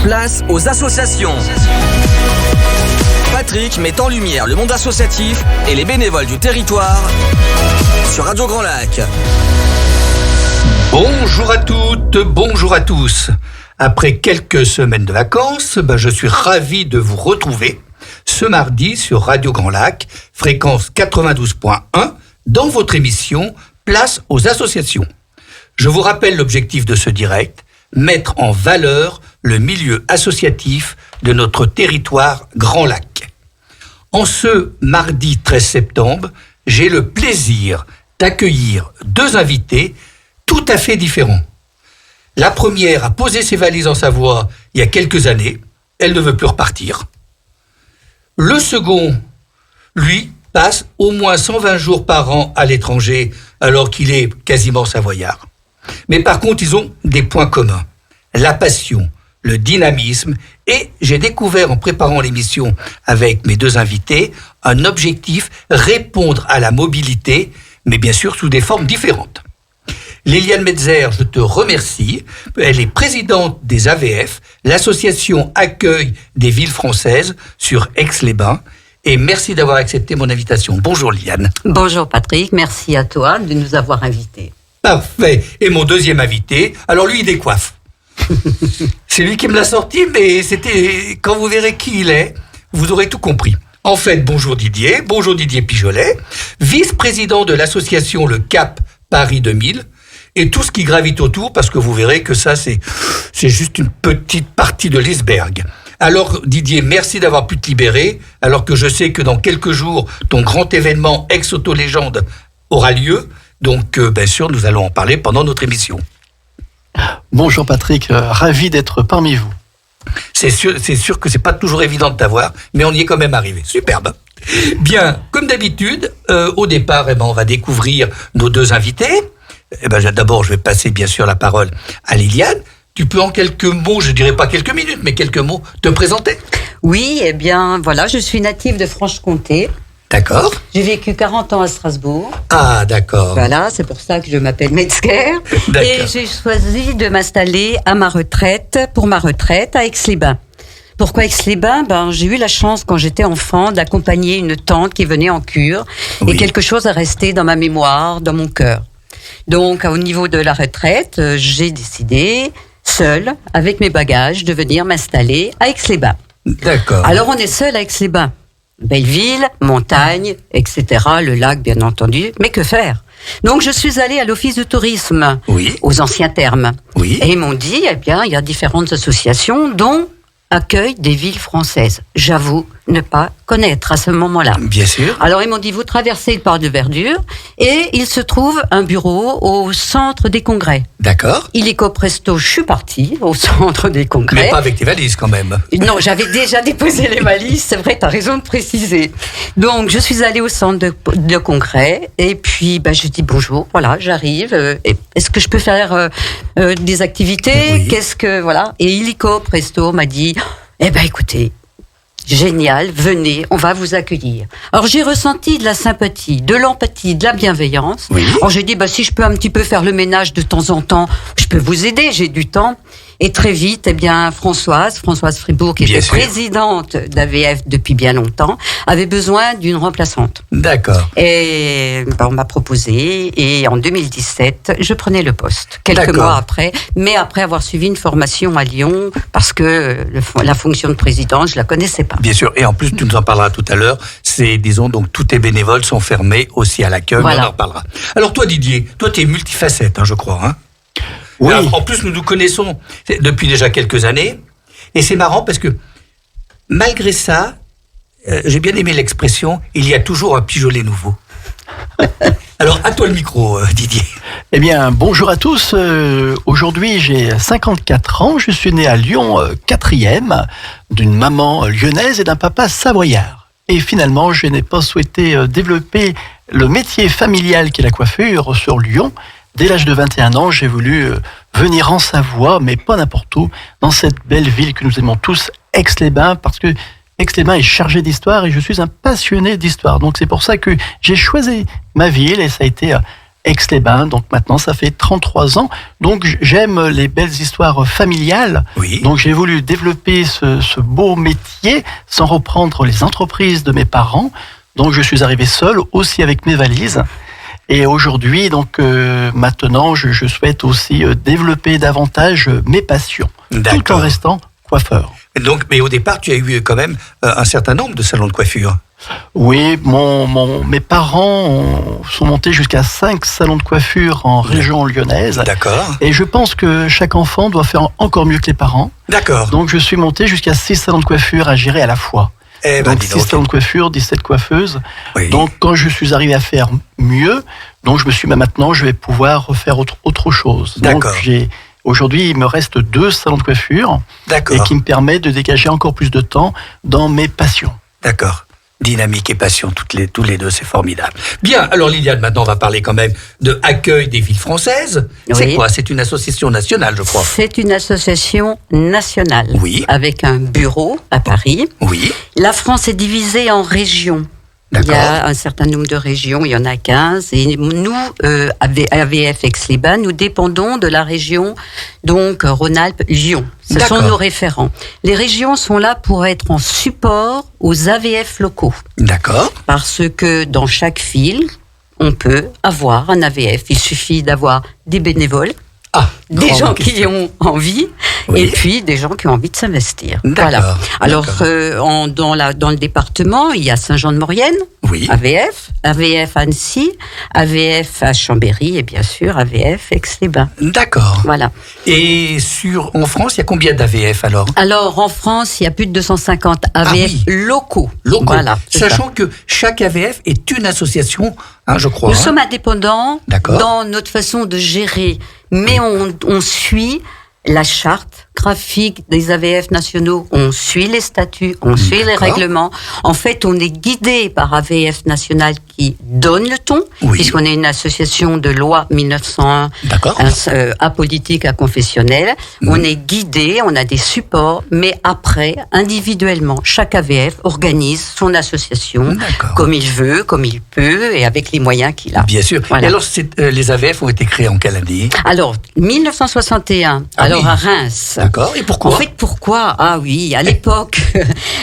Place aux associations. Patrick met en lumière le monde associatif et les bénévoles du territoire sur Radio Grand Lac. Bonjour à toutes, bonjour à tous. Après quelques semaines de vacances, je suis ravi de vous retrouver ce mardi sur Radio Grand Lac, fréquence 92.1, dans votre émission Place aux associations. Je vous rappelle l'objectif de ce direct, mettre en valeur le milieu associatif de notre territoire Grand Lac. En ce mardi 13 septembre, j'ai le plaisir d'accueillir deux invités tout à fait différents. La première a posé ses valises en Savoie il y a quelques années. Elle ne veut plus repartir. Le second, lui, passe au moins 120 jours par an à l'étranger alors qu'il est quasiment savoyard. Mais par contre, ils ont des points communs. La passion, le dynamisme et j'ai découvert en préparant l'émission avec mes deux invités un objectif, répondre à la mobilité, mais bien sûr sous des formes différentes. Liliane Metzer, je te remercie. Elle est présidente des AVF, l'association Accueil des villes françaises sur Aix-les-Bains. Et merci d'avoir accepté mon invitation. Bonjour Liliane. Bonjour Patrick, merci à toi de nous avoir invités. Parfait. Et mon deuxième invité, alors lui il décoiffe. C'est lui qui me l'a sorti, mais c'était quand vous verrez qui il est, vous aurez tout compris. En fait, bonjour Didier Pijolet, vice-président de l'association Le Cap Paris 2000, et tout ce qui gravite autour, parce que vous verrez que ça, c'est juste une petite partie de l'iceberg. Alors, Didier, merci d'avoir pu te libérer, alors que je sais que dans quelques jours, ton grand événement Ex-Auto-Légende aura lieu. Donc, bien sûr, nous allons en parler pendant notre émission. Bonjour Patrick, ravi d'être parmi vous. C'est sûr que c'est pas toujours évident de t'avoir, mais on y est quand même arrivé. Superbe. Bien, comme d'habitude, au départ, on va découvrir nos deux invités. D'abord, je vais passer bien sûr la parole à Liliane. Tu peux en quelques mots, je dirais pas quelques minutes, mais quelques mots, te présenter? Oui, voilà, je suis native de Franche-Comté. D'accord. J'ai vécu 40 ans à Strasbourg. Ah, d'accord. Voilà, c'est pour ça que je m'appelle Metzger. Et j'ai choisi de m'installer pour ma retraite, à Aix-les-Bains. Pourquoi Aix-les-Bains? J'ai eu la chance, quand j'étais enfant, d'accompagner une tante qui venait en cure. Oui. Et quelque chose a resté dans ma mémoire, dans mon cœur. Donc, au niveau de la retraite, j'ai décidé, seule, avec mes bagages, de venir m'installer à Aix-les-Bains. D'accord. Alors, on est seul à Aix-les-Bains. Belle ville, montagne, etc., le lac, bien entendu. Mais que faire? Donc, je suis allée à l'office de tourisme, oui, aux anciens termes. Oui. Et ils m'ont dit, il y a différentes associations, dont Accueil des villes françaises. J'avoue ne pas connaître à ce moment-là. Bien sûr. Alors, ils m'ont dit, vous traversez le port de Verdure et il se trouve un bureau au centre des congrès. D'accord. Illico presto, je suis partie au centre des congrès. Mais pas avec tes valises quand même. Non, j'avais déjà déposé les valises, c'est vrai, tu as raison de préciser. Donc, je suis allée au centre de congrès et puis je dis bonjour, voilà, j'arrive. Est-ce que je peux faire des activités? Oui. Et Illico presto m'a dit, écoutez, génial, venez, on va vous accueillir. Alors j'ai ressenti de la sympathie, de l'empathie, de la bienveillance. Oui. Alors j'ai dit, si je peux un petit peu faire le ménage de temps en temps, je peux vous aider, j'ai du temps. Et très vite, Françoise Fribourg, qui était présidente d'AVF depuis bien longtemps, avait besoin d'une remplaçante. D'accord. Et on m'a proposé, et en 2017, je prenais le poste. Quelques mois après, mais après avoir suivi une formation à Lyon, parce que la fonction de président, je la connaissais pas. Bien sûr, et en plus, tu nous en parleras tout à l'heure, donc tous tes bénévoles sont fermés aussi à l'accueil, voilà. On en reparlera. Alors toi Didier, tu es multifacette, je crois, Oui. Alors, en plus, nous nous connaissons depuis déjà quelques années. Et c'est marrant parce que, malgré ça, j'ai bien aimé l'expression, il y a toujours un pijolet nouveau. Alors, à toi le micro, Didier. Eh bien, bonjour à tous. Aujourd'hui, j'ai 54 ans. Je suis né à Lyon, 4e, d'une maman lyonnaise et d'un papa savoyard. Et finalement, je n'ai pas souhaité développer le métier familial qu'est la coiffure sur Lyon. Dès l'âge de 21 ans, j'ai voulu venir en Savoie, mais pas n'importe où, dans cette belle ville que nous aimons tous, Aix-les-Bains, parce que Aix-les-Bains est chargé d'histoire et je suis un passionné d'histoire. Donc c'est pour ça que j'ai choisi ma ville et ça a été Aix-les-Bains. Donc maintenant, ça fait 33 ans. Donc j'aime les belles histoires familiales. Oui. Donc j'ai voulu développer ce beau métier sans reprendre les entreprises de mes parents. Donc je suis arrivé seul, aussi avec mes valises. Et aujourd'hui, donc maintenant, je souhaite aussi développer davantage mes passions, tout en restant coiffeur. Donc, mais au départ, tu as eu quand même un certain nombre de salons de coiffure. Oui, mes parents sont montés jusqu'à 5 salons de coiffure en région lyonnaise. D'accord. Et je pense que chaque enfant doit faire encore mieux que les parents. D'accord. Donc je suis monté jusqu'à 6 salons de coiffure à gérer à la fois. Donc 6 salons de coiffure, 17 coiffeuses. Oui. Donc quand je suis arrivé à faire mieux, donc je me suis dit, maintenant je vais pouvoir refaire autre chose. D'accord. Donc aujourd'hui, il me reste 2 salons de coiffure. D'accord. Et qui me permet de dégager encore plus de temps dans mes passions. D'accord. Dynamique et passion, tous les deux, c'est formidable. Bien, alors Liliane, maintenant on va parler quand même de Accueil des villes françaises. Oui. C'est quoi? C'est une association nationale, je crois. C'est une association nationale. Oui. Avec un bureau à Paris. Oui. La France est divisée en régions. D'accord. Il y a un certain nombre de régions, il y en a 15. Et nous, AVF Aix-les-Bains, nous dépendons de la région, donc Rhône-Alpes-Lyon. Ce sont nos référents. Les régions sont là pour être en support aux AVF locaux. D'accord. Parce que dans chaque ville, on peut avoir un AVF. Il suffit d'avoir des bénévoles. Des gens qui ont envie, oui. Et puis des gens qui ont envie de s'investir. Voilà. Alors, dans le département, il y a Saint-Jean-de-Maurienne, oui. AVF Annecy, AVF à Chambéry et bien sûr AVF Aix-les-Bains. D'accord. Voilà. Et en France, il y a combien d'AVF alors? Alors, en France, il y a plus de 250 AVF locaux. Voilà. Sachant que chaque AVF est une association, je crois. Nous sommes indépendants dans notre façon de gérer. Mais on suit la charte graphique des AVF nationaux, on suit les statuts, on suit les règlements. En fait, on est guidé par AVF national qui donne le ton, puisqu'on est une association de loi 1901, apolitique, aconfessionnelle. On est guidé, on a des supports, mais après, individuellement, chaque AVF organise son association comme il veut, comme il peut, et avec les moyens qu'il a. Bien sûr. Voilà. Et alors, les AVF ont été créés en quelle année? Alors, 1961, à Reims. D'accord, et pourquoi? En fait, pourquoi? Ah oui, à l'époque,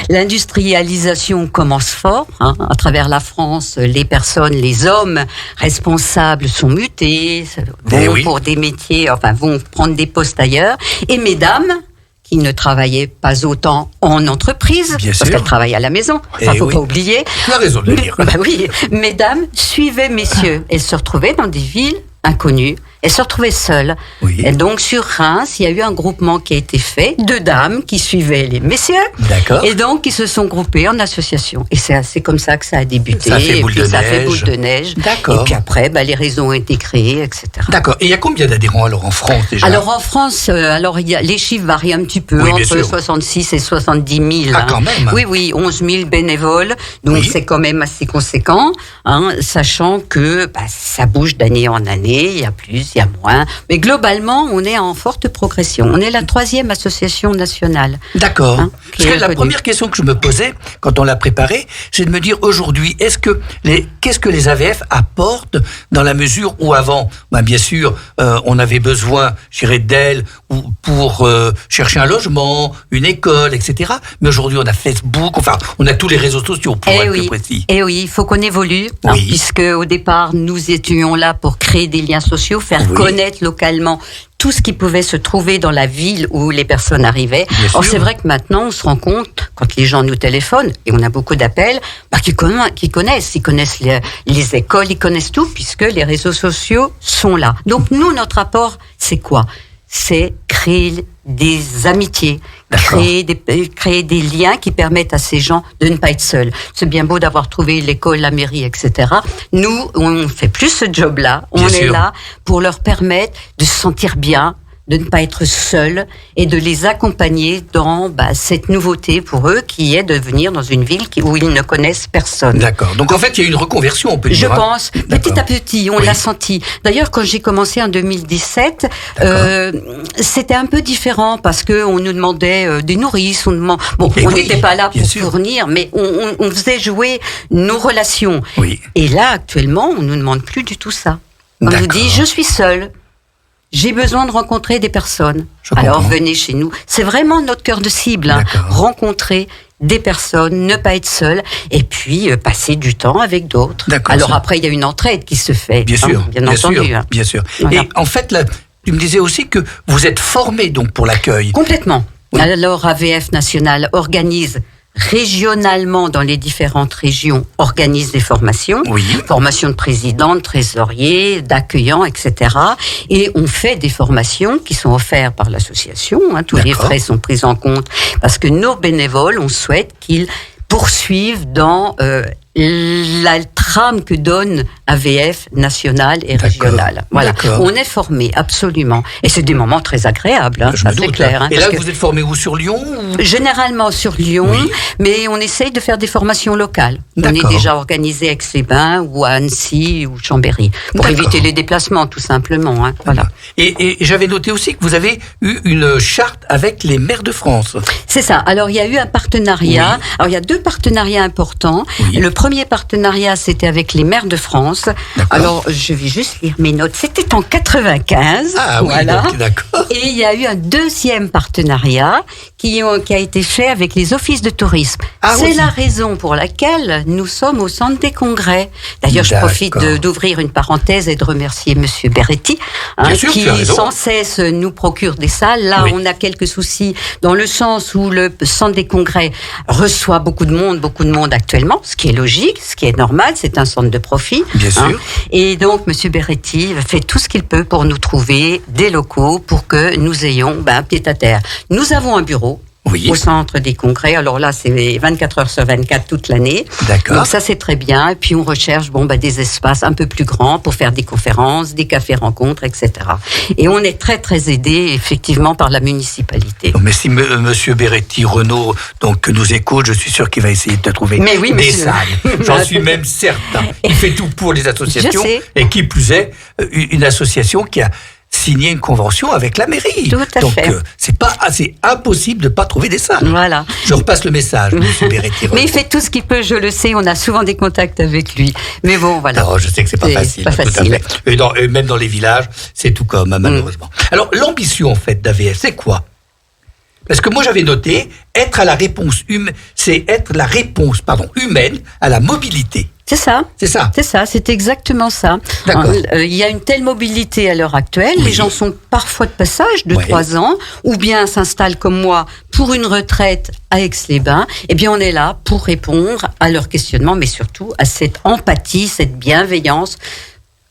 l'industrialisation commence fort. À travers la France, les personnes, les hommes responsables sont mutés, vont pour des métiers, vont prendre des postes ailleurs. Et mesdames, qui ne travaillaient pas autant en entreprise, parce qu'elles travaillent à la maison, faut pas oublier. Tu as raison de le dire. Oui, mesdames suivaient messieurs. Elles se retrouvaient dans des villes inconnues. Elles se retrouvaient seules. Oui. Et donc, sur Reims, il y a eu un groupement qui a été fait, 2 dames qui suivaient les messieurs. D'accord. Et donc, ils se sont groupés en association. Et c'est comme ça que ça a débuté. Ça a fait boule de neige. Ça a fait boule de neige. D'accord. Et puis après, les réseaux ont été créés, etc. D'accord. Et il y a combien d'adhérents alors en France déjà? Alors en France, les chiffres varient un petit peu, entre 66 et 70 000. Ah, quand même. Oui, 11 000 bénévoles. Donc c'est quand même assez conséquent, sachant que ça bouge d'année en année. Il y a plus, il y a moins. Mais globalement, on est en forte progression. On est la 3e association nationale. D'accord. Parce que la première question que je me posais quand on l'a préparé, c'est de me dire aujourd'hui, qu'est-ce que les AVF apportent dans la mesure où avant, bien sûr, on avait besoin, d'elles pour chercher un logement, une école, etc. Mais aujourd'hui, on a Facebook, on a tous les réseaux sociaux pour être plus précis. Et oui, il faut qu'on évolue, puisque au départ, nous étions là pour créer des liens sociaux, faire connaître localement tout ce qui pouvait se trouver dans la ville où les personnes arrivaient. Or, c'est vrai que maintenant, on se rend compte, quand les gens nous téléphonent, et on a beaucoup d'appels, qu'ils connaissent. Ils connaissent les écoles, ils connaissent tout, puisque les réseaux sociaux sont là. Donc, nous, notre apport, c'est quoi? C'est créer des amitiés, créer des liens qui permettent à ces gens de ne pas être seuls. C'est bien beau d'avoir trouvé l'école, la mairie, etc. Nous, on fait plus ce job-là. On est là pour leur permettre de se sentir bien, de ne pas être seuls et de les accompagner dans cette nouveauté pour eux qui est de venir dans une ville où ils ne connaissent personne. D'accord. Donc en fait, il y a une reconversion, on peut dire. Je pense. Petit à petit, on l'a senti. D'ailleurs, quand j'ai commencé en 2017, c'était un peu différent parce que on nous demandait des nourrices. On n'était pas là pour fournir, mais on faisait jouer nos relations. Oui. Et là, actuellement, on nous demande plus du tout ça. On nous dit, je suis seule. J'ai besoin de rencontrer des personnes. Alors venez chez nous. C'est vraiment notre cœur de cible. Rencontrer des personnes, ne pas être seul, et puis passer du temps avec d'autres. Alors après, il y a une entraide qui se fait. Bien sûr, bien entendu. Bien sûr. Voilà. Et en fait, là, tu me disais aussi que vous êtes formé donc pour l'accueil. Complètement. Oui. Alors AVF National organise régionalement dans les différentes régions, organise des formations, formations de présidents, de trésoriers, d'accueillants, etc. Et on fait des formations qui sont offertes par l'association. Tous les frais sont pris en compte parce que nos bénévoles, on souhaite qu'ils poursuivent dans la trame que donne AVF nationale et régionale. Voilà. On est formé, absolument. Et c'est des moments très agréables, ça c'est clair. Et là, vous êtes formé où, sur Lyon ou... Généralement sur Lyon, mais on essaye de faire des formations locales. On est déjà organisé à Aix-les-Bains ou à Annecy ou Chambéry, pour éviter les déplacements, tout simplement. Voilà. Et j'avais noté aussi que vous avez eu une charte avec les maires de France. C'est ça. Alors, il y a eu un partenariat. Alors, il y a 2 partenariats importants. Le premier partenariat, c'était avec les maires de France. Alors, je vais juste lire mes notes. C'était en 95. Voilà. D'accord. Et il y a eu un deuxième partenariat qui a été fait avec les offices de tourisme. C'est la raison pour laquelle nous sommes au centre des congrès. D'ailleurs, je profite d'ouvrir une parenthèse et de remercier Monsieur Beretti, qui sans cesse nous procure des salles. Là, on a quelques soucis dans le sens où le centre des congrès reçoit beaucoup de monde actuellement, ce qui est logique, ce qui est normal, c'est un centre de profit. Bien sûr. Et donc, Monsieur Beretti fait tout ce qu'il peut pour nous trouver des locaux pour que nous ayons un pied à terre. Nous avons un bureau. Au centre des congrès. Alors là, c'est 24 heures sur 24 toute l'année. Donc ça, c'est très bien. Et puis, on recherche des espaces un peu plus grands pour faire des conférences, des cafés-rencontres, etc. Et on est très, très aidé, effectivement, par la municipalité. Mais si Monsieur Beretti, Renaud, donc, nous écoute, je suis sûr qu'il va essayer de te trouver des salles. J'en suis même certain. Il fait tout pour les associations. Et qui plus est, une association qui a signer une convention avec la mairie. Tout à fait. Donc, c'est impossible de ne pas trouver des salles. Voilà. Je repasse le message, M. Beretti. Mais il fait tout ce qu'il peut, je le sais. On a souvent des contacts avec lui. Mais bon, voilà. Alors, je sais que c'est pas facile. Pas facile. Tout à fait. Et même dans les villages, c'est tout comme, malheureusement. Alors, l'ambition, en fait, d'AVF, c'est quoi? Parce que moi, j'avais noté, être à la réponse c'est être la réponse, humaine à la mobilité. C'est ça. C'est ça. C'est ça, c'est exactement ça. Il y a une telle mobilité à l'heure actuelle. Les gens sont parfois de passage de 3 ans, ou bien s'installent comme moi pour une retraite à Aix-les-Bains. Eh bien, on est là pour répondre à leurs questionnements, mais surtout à cette empathie, cette bienveillance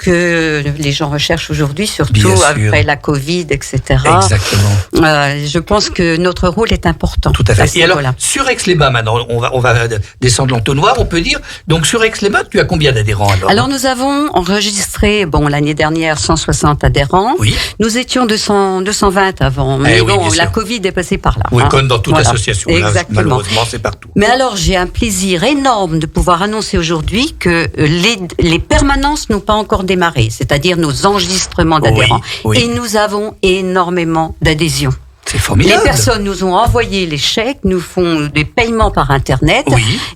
que les gens recherchent aujourd'hui, surtout après la Covid, etc. Exactement. Je pense que notre rôle est important. Tout à fait. Et alors, sur Aix-les-Bains, maintenant, on va descendre l'entonnoir, on peut dire. Donc, sur Aix-les-Bains, tu as combien d'adhérents alors nous avons enregistré, l'année dernière, 160 adhérents. Oui. Nous étions 220 avant. Mais la Covid est passée par là. Oui, comme dans toute association. Exactement. Là, malheureusement, c'est partout. Mais alors, j'ai un plaisir énorme de pouvoir annoncer aujourd'hui que les permanences n'ont pas encore démarré, c'est-à-dire nos enregistrements d'adhérents. Et nous avons énormément d'adhésions. C'est formidable. Les personnes nous ont envoyé les chèques, nous font des paiements par Internet.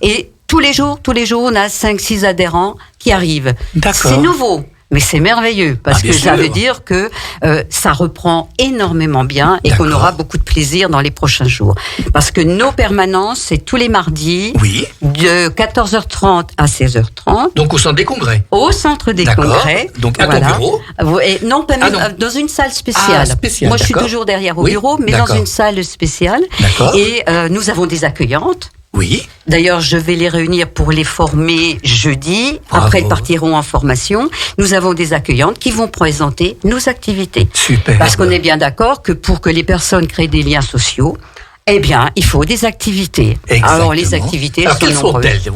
Et tous les jours, on a 5-6 adhérents qui arrivent. C'est nouveau. Mais c'est merveilleux, parce que ça veut dire que ça reprend énormément bien et qu'on aura beaucoup de plaisir dans les prochains jours. Parce que nos permanences, c'est tous les mardis, de 14h30 à 16h30. Donc au centre des congrès. Au centre des congrès. Donc à ton bureau. Non, dans une salle spéciale. Moi, je suis toujours derrière au bureau, mais dans une salle spéciale. Et nous avons des accueillantes. Oui. D'ailleurs, je vais les réunir pour les former jeudi. Bravo. Après, ils partiront en formation. Nous avons des accueillantes qui vont présenter nos activités. Super. Parce qu'on est bien d'accord que pour que les personnes créent des liens sociaux, il faut des activités. Exactement. Alors, les activités sont nombreuses.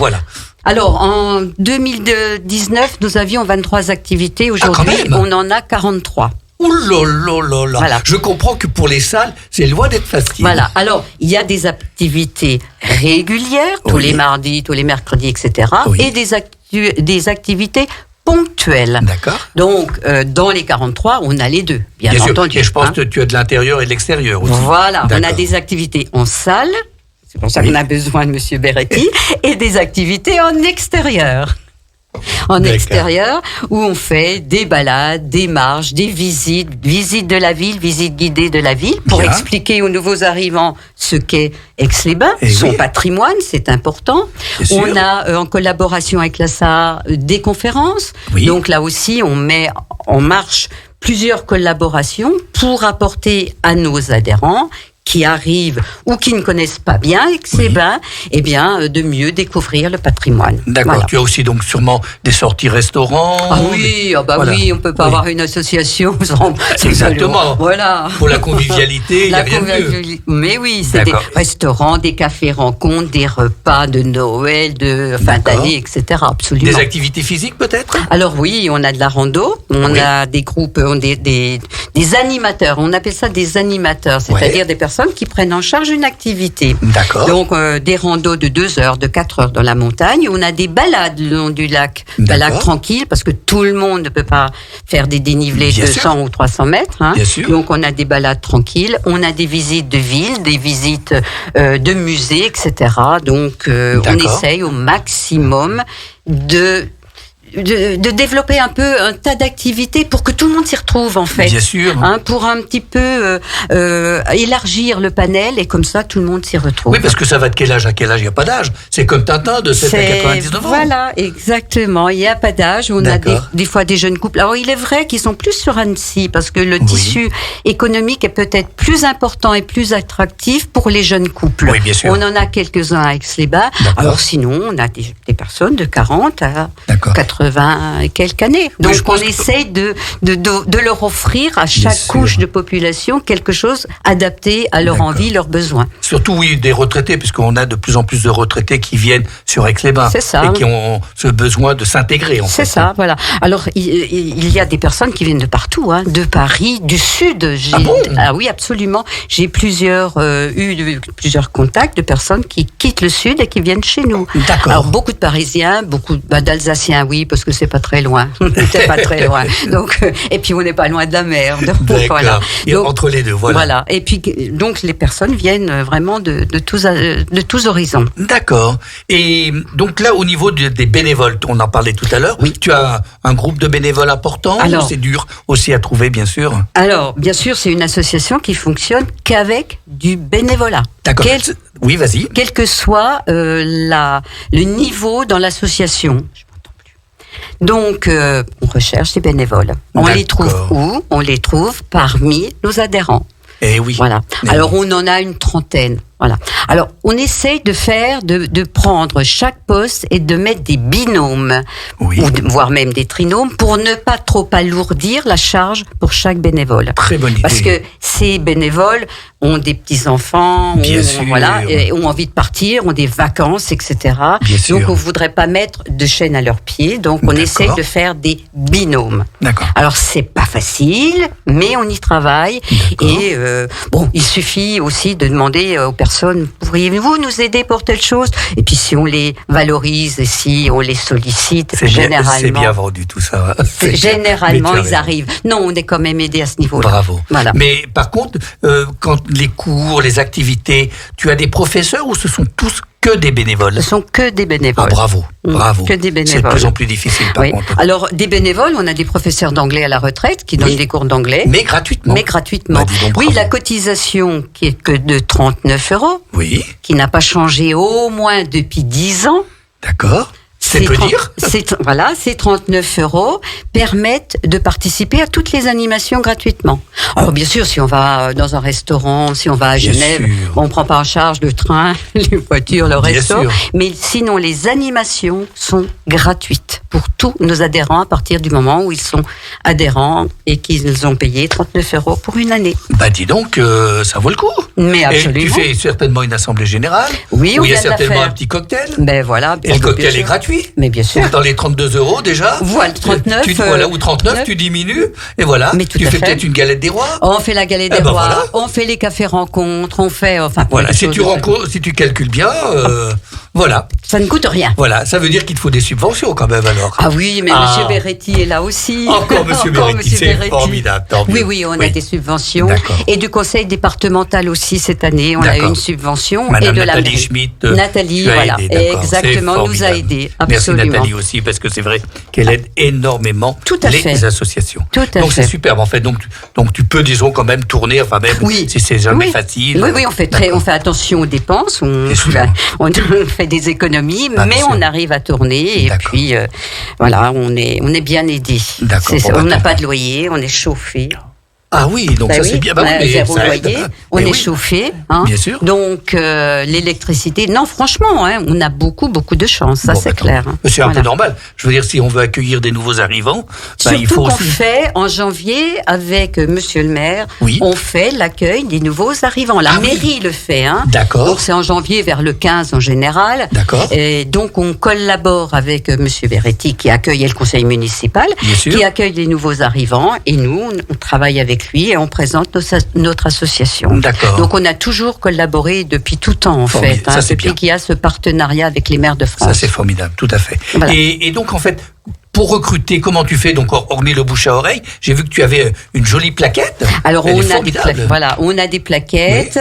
Alors, en 2019, nous avions 23 activités. Aujourd'hui, on en a 43. Ouh là là. Voilà. Je comprends que pour les salles, c'est loin d'être facile. Voilà. Alors, il y a des activités régulières, tous les mardis, tous les mercredis, etc. Et des activités ponctuelles. D'accord. Donc, dans les 43, on a les deux, bien entendu. Et je pense que tu as de l'intérieur et de l'extérieur aussi. Voilà. On a des activités en salle. C'est pour ça qu'on a besoin de Monsieur Beretti. Et des activités en extérieur. en extérieur, où on fait des balades, des marches, des visites de la ville, visites guidées de la ville, pour expliquer aux nouveaux arrivants ce qu'est Aix-les-Bains, son patrimoine, c'est important. On a, en collaboration avec la SAR, des conférences. Donc là aussi, on met en marche plusieurs collaborations pour apporter à nos adhérents qui arrivent ou qui ne connaissent pas bien Aix-les-Bains, eh bien, de mieux découvrir le patrimoine. D'accord. Voilà. Tu as aussi donc sûrement des sorties restaurants. Ah oui, oui, on peut pas avoir une association sans. Exactement. Voilà. Pour la convivialité, il y a rien de mieux. Mais oui, c'est des restaurants, des cafés rencontres, des repas de Noël, de fin d'année, etc. Absolument. Des activités physiques peut-être. Alors oui, on a de la rando, on a des groupes, des animateurs. On appelle ça des animateurs, c'est-à-dire des personnes qui prennent en charge une activité. D'accord. Donc, des randos de 2 heures, de 4 heures dans la montagne. On a des balades le long du lac. Balades tranquilles, parce que tout le monde ne peut pas faire des dénivelés de 100 ou 300 mètres. Hein. Bien sûr. Donc, on a des balades tranquilles. On a des visites de ville, des visites de musées, etc. Donc, on essaye au maximum de développer un peu un tas d'activités pour que tout le monde s'y retrouve, en fait. Bien sûr. Hein, pour un petit peu élargir le panel, et comme ça, tout le monde s'y retrouve. Oui, parce que ça va de quel âge à quel âge? Il n'y a pas d'âge. C'est comme Tintin, de 7 à 99 ans. Voilà, exactement. Il n'y a pas d'âge. On a des fois des jeunes couples. Alors, il est vrai qu'ils sont plus sur Annecy, parce que le tissu économique est peut-être plus important et plus attractif pour les jeunes couples. Oui, bien sûr. On en a quelques-uns à Aix-les-Bains. Alors, sinon, on a des personnes de 40 à 80 et quelques années. Donc, on essaye de leur offrir à chaque couche de population quelque chose adapté à leur envie, leurs besoins. Surtout, oui, des retraités, puisqu'on a de plus en plus de retraités qui viennent sur Aix-les-Bains. C'est ça. Et qui ont ce besoin de s'intégrer, en fait. C'est ça, voilà. Alors, il y a des personnes qui viennent de partout, hein, de Paris, du Sud. Ah oui, absolument. J'ai eu plusieurs contacts de personnes qui quittent le Sud et qui viennent chez nous. D'accord. Alors, beaucoup de Parisiens, beaucoup d'Alsaciens, oui, parce que c'est pas très loin. C'est pas très loin. Donc, et puis on n'est pas loin de la mer. Donc, voilà. Et donc, entre les deux, voilà. Et puis, donc, les personnes viennent vraiment de tous horizons. D'accord. Et donc là, au niveau des bénévoles, on en parlait tout à l'heure. Oui. Tu as un groupe de bénévoles important. Alors, c'est dur aussi à trouver, bien sûr. Alors, bien sûr, c'est une association qui fonctionne qu'avec du bénévolat. D'accord. Oui, vas-y. Quel que soit le niveau dans l'association. Donc, on recherche des bénévoles. On les trouve où? On les trouve parmi nos adhérents. Eh oui. Voilà. Alors, on en a une trentaine. Voilà. Alors, on essaye de prendre chaque poste et de mettre des binômes, ou voire même des trinômes, pour ne pas trop alourdir la charge pour chaque bénévole. Très bonne idée. Parce que ces bénévoles ont des petits-enfants, ont envie de partir, ont des vacances, etc. Donc, on ne voudrait pas mettre de chaîne à leurs pieds. Donc, on essaye de faire des binômes. D'accord. Alors, c'est pas facile, mais on y travaille. Et il suffit aussi de demander aux personnes, pourriez-vous nous aider pour telle chose? Et puis si on les valorise et si on les sollicite, généralement... C'est bien vendu tout ça. Généralement, ils arrivent. Non, on est quand même aidé à ce niveau-là. Bravo. Voilà. Mais par contre, quand les cours, les activités, tu as des professeurs ou ce sont tous que des bénévoles? Ce sont que des bénévoles. Ah, bravo. Que des bénévoles. C'est de plus en plus difficile, par contre. Alors, des bénévoles, on a des professeurs d'anglais à la retraite qui donnent des cours d'anglais. Mais gratuitement. Bah, oui, la cotisation qui est que de 39 €. Oui. Qui n'a pas changé au moins depuis 10 ans. D'accord. C'est peu dire. Ces 39 € permettent de participer à toutes les animations gratuitement. Alors bien sûr, si on va dans un restaurant, si on va à Genève, on ne prend pas en charge le train, les voitures, le resto. Mais sinon, les animations sont gratuites pour tous nos adhérents à partir du moment où ils sont adhérents et qu'ils ont payé 39 € pour une année. Bah dis donc, ça vaut le coup. Mais absolument. Et tu fais certainement une assemblée générale. Oui, où il y a certainement un petit cocktail. Ben voilà. Et le cocktail est gratuit. Mais bien sûr. Dans les 32 € déjà. Voilà, 39. Ou 39, tu diminues. Et voilà. Mais tu fais peut-être une galette des rois. On fait la galette des rois. On fait les cafés rencontres. On fait, voilà. Si tu calcules bien, Voilà. Ça ne coûte rien. Voilà, ça veut dire qu'il te faut des subventions quand même alors. Ah oui, mais Monsieur Beretti est là aussi. Encore Monsieur Beretti, c'est formidable. Oui, on a des subventions. D'accord. Et du conseil départemental aussi cette année, on a eu une subvention. Madame et de Nathalie la Schmitt Nathalie, voilà, exactement, nous a aidés. Merci Nathalie aussi, parce que c'est vrai qu'elle aide énormément les associations. Tout à fait. Donc c'est superbe en fait. Donc tu peux, disons, quand même tourner, enfin même si c'est jamais facile. Oui, on fait attention aux dépenses, on fait des économies, mais on arrive à tourner et puis voilà, on est bien aidés. On n'a pas de loyer, on est chauffé. Ah oui, donc ça c'est bien. On a zéro loyer, on est chauffé. Bien sûr. Donc l'électricité, non franchement, on a beaucoup de chance, ça c'est clair. C'est un peu normal. Je veux dire, si on veut accueillir des nouveaux arrivants, surtout il faut qu'on aussi... fait en janvier avec Monsieur le maire, on fait l'accueil des nouveaux arrivants. La mairie le fait. D'accord. Donc c'est en janvier vers le 15 en général. D'accord. Et donc on collabore avec Monsieur Beretti qui accueille le conseil municipal, qui accueille les nouveaux arrivants, et nous on travaille avec lui et on présente notre association. D'accord. Donc on a toujours collaboré depuis tout temps en fait, depuis qu'il y a ce partenariat avec les maires de France. Ça c'est formidable, tout à fait. Voilà. Et donc en fait, pour recruter, comment tu fais? Donc, hormis le bouche à oreille, j'ai vu que tu avais une jolie plaquette. Alors, on a des plaquettes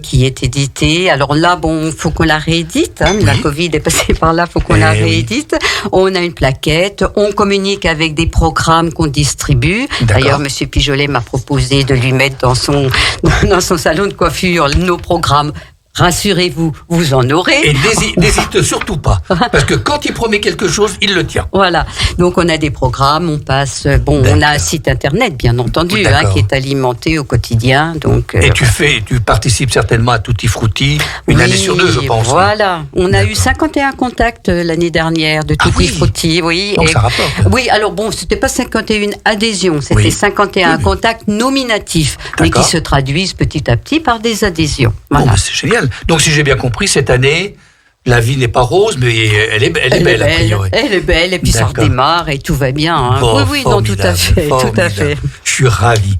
qui est éditée. Alors là, faut qu'on la réédite. La Covid est passée par là, faut qu'on la réédite. On a une plaquette. On communique avec des programmes qu'on distribue. D'ailleurs, Monsieur Pijolet m'a proposé de lui mettre dans son salon de coiffure nos programmes. Rassurez-vous, vous en aurez. Et n'hésite surtout pas, parce que quand il promet quelque chose, il le tient. Voilà. Donc on a des programmes, on passe. On a un site internet, bien entendu, qui est alimenté au quotidien. Donc. Et tu participes certainement à Tutti Frutti une année sur deux, je pense. Voilà. On a eu 51 contacts l'année dernière de Tutti Frutti, oui. Donc ça rapporte. Oui. Alors c'était pas 51 adhésions, c'était 51 contacts nominatifs, mais qui se traduisent petit à petit par des adhésions. Voilà. C'est génial. Donc, si j'ai bien compris, cette année, la vie n'est pas rose, mais elle est belle, a priori. Elle est belle, et puis ça redémarre, et tout va bien. Oui, non, tout à fait. Je suis ravi.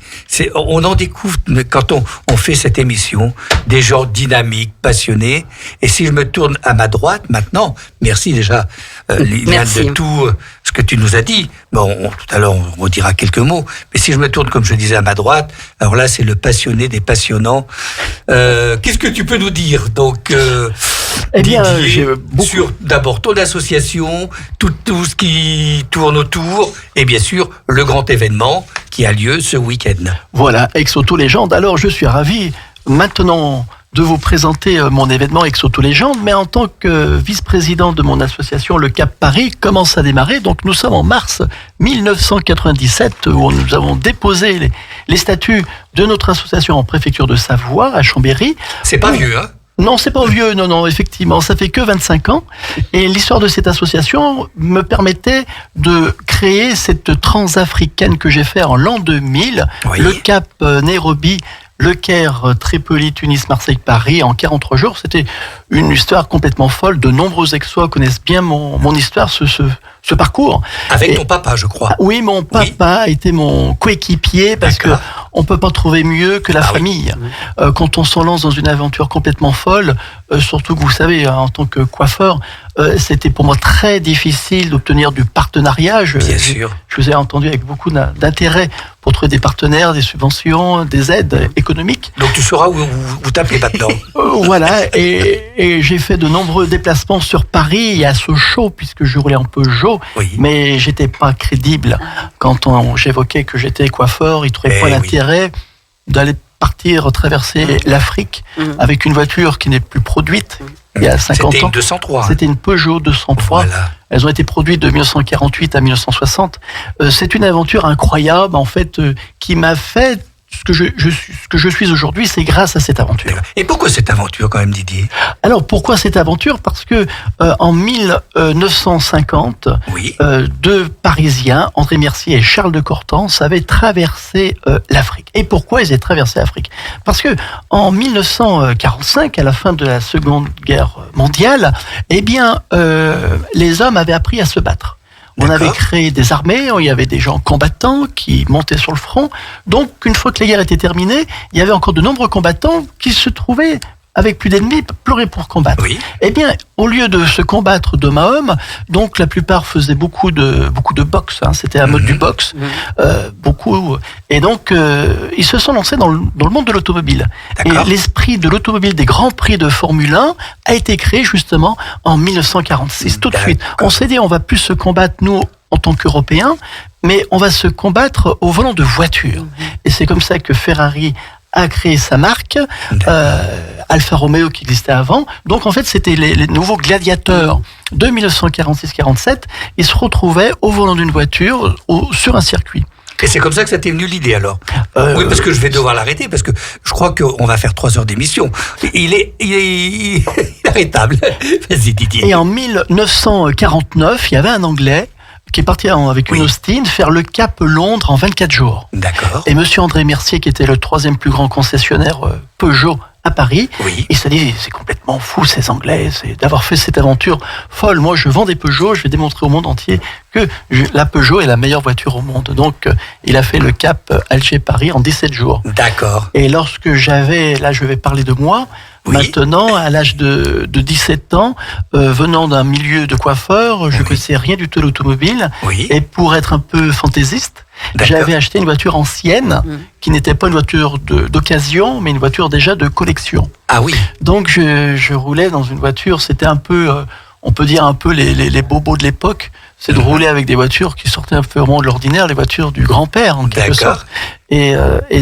On en découvre, quand on fait cette émission, des gens dynamiques, passionnés. Et si je me tourne à ma droite, maintenant, merci déjà, Liliane, de tout ce que tu nous as dit. Bon, tout à l'heure, on redira quelques mots. Mais si je me tourne, comme je disais, à ma droite, alors là, c'est le passionné des passionnants. Qu'est-ce que tu peux nous dire, donc, Didier, sur d'abord ton association, tout ce qui tourne autour, et bien sûr, le grand événement qui a lieu ce week-end. Voilà, Exoto-Légende. Alors, je suis ravi maintenant de vous présenter mon événement Exoto-Légende, mais en tant que vice-président de mon association, le Cap Paris commence à démarrer. Donc nous sommes en mars 1997, où nous avons déposé les statuts de notre association en préfecture de Savoie, à Chambéry. C'est pas vieux, hein? Non, c'est pas vieux, non, effectivement, ça fait que 25 ans. Et l'histoire de cette association me permettait de créer cette transafricaine que j'ai fait en l'an 2000, le Cap Nairobi, Le Caire, Tripoli, Tunis, Marseille, Paris, en 43 jours. C'était une histoire complètement folle. De nombreux exploits connaissent bien mon histoire, ce parcours. Avec ton papa, je crois. Oui, mon papa était mon coéquipier, parce que on peut pas trouver mieux que la famille. Quand on s'en lance dans une aventure complètement folle, surtout que vous savez, en tant que coiffeur, c'était pour moi très difficile d'obtenir du partenariat. Bien sûr. Je vous ai entendu avec beaucoup d'intérêt pour trouver des partenaires, des subventions, des aides économiques. Donc tu sauras où t'appeler maintenant. Voilà, et j'ai fait de nombreux déplacements sur Paris à Sochaux, puisque je roulais en Peugeot, mais j'étais pas crédible quand j'évoquais que j'étais coiffeur. Ils trouvaient pas l'intérêt d'aller partir traverser l'Afrique avec une voiture qui n'est plus produite. Il y a 50 ans. C'était une 203. C'était une Peugeot 203. Voilà. Elles ont été produites de 1948 à 1960. C'est une aventure incroyable, en fait, qui m'a fait ce que je suis aujourd'hui, c'est grâce à cette aventure. Et pourquoi cette aventure, quand même, Didier? Alors, pourquoi cette aventure? Parce que en 1950, deux Parisiens, André Mercier et Charles de Cortance, avaient traversé l'Afrique. Et pourquoi ils avaient traversé l'Afrique? Parce que en 1945, à la fin de la Seconde Guerre mondiale, eh bien, les hommes avaient appris à se battre. On avait créé des armées, il y avait des gens combattants qui montaient sur le front. Donc, une fois que la guerre était terminée, il y avait encore de nombreux combattants qui se trouvaient avec plus d'ennemis, pleurer pour combattre. Oui. Eh bien, au lieu de se combattre d'homme à homme, donc la plupart faisaient beaucoup de boxe. C'était un mode du boxe, beaucoup. Et donc, ils se sont lancés dans le monde de l'automobile. D'accord. Et l'esprit de l'automobile des grands prix de Formule 1 a été créé justement en 1946. Tout de suite, on s'est dit, on va plus se combattre nous en tant qu'Européens, mais on va se combattre au volant de voiture. Et c'est comme ça que Ferrari a créé sa marque, Alfa Romeo qui existait avant. Donc en fait, c'était les nouveaux gladiateurs de 1946-47. Ils se retrouvaient au volant d'une voiture sur un circuit. Et c'est comme ça que ça t'est venu l'idée alors. Oui, parce que je vais devoir l'arrêter, parce que je crois qu'on va faire 3 heures d'émission. Il est inarrêtable. Vas-y Didier. Et en 1949, il y avait un Anglais qui est parti avec une Austin faire le Cap Londres en 24 jours. D'accord. Et monsieur André Mercier, qui était le 3e plus grand concessionnaire Peugeot à Paris, il s'est dit, c'est complètement fou ces Anglais, c'est d'avoir fait cette aventure folle. Moi, je vends des Peugeot, je vais démontrer au monde entier que la Peugeot est la meilleure voiture au monde. Donc, il a fait le Cap Alger-Paris en 17 jours. D'accord. Et lorsque là je vais parler de moi, maintenant, à l'âge de 17 ans, venant d'un milieu de coiffeur, je ne connaissais rien du tout à l'automobile. Et pour être un peu fantaisiste, j'avais acheté une voiture ancienne qui n'était pas une voiture d'occasion, mais une voiture déjà de collection. Ah oui. Donc je roulais dans une voiture, c'était un peu, on peut dire un peu les bobos de l'époque. C'est de rouler avec des voitures qui sortaient un peu vraiment de l'ordinaire, les voitures du grand-père en quelque sorte. Et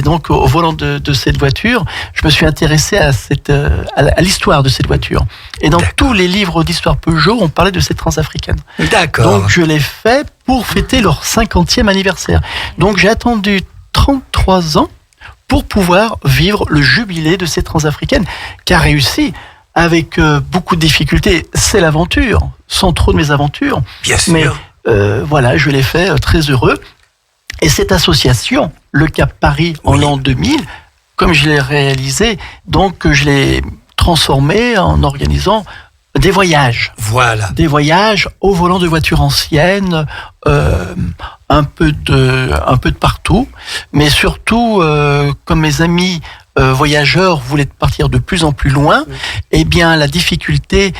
donc au volant de cette voiture, je me suis intéressé à l'histoire de cette voiture. Et dans tous les livres d'histoire Peugeot, on parlait de cette transafricaine. D'accord. Donc je l'ai fait pour fêter leur 50e anniversaire. Donc j'ai attendu 33 ans pour pouvoir vivre le jubilé de cette transafricaine qui a réussi avec beaucoup de difficultés. C'est l'aventure, sans trop de mésaventures. Bien sûr. Mais voilà, je l'ai fait très heureux. Et cette association, le Cap Paris en l'an 2000, comme je l'ai réalisé, donc je l'ai transformé en organisant des voyages. Voilà. Des voyages au volant de voitures anciennes, un peu de partout, mais surtout, comme mes amis voyageurs voulaient partir de plus en plus loin, eh bien la difficulté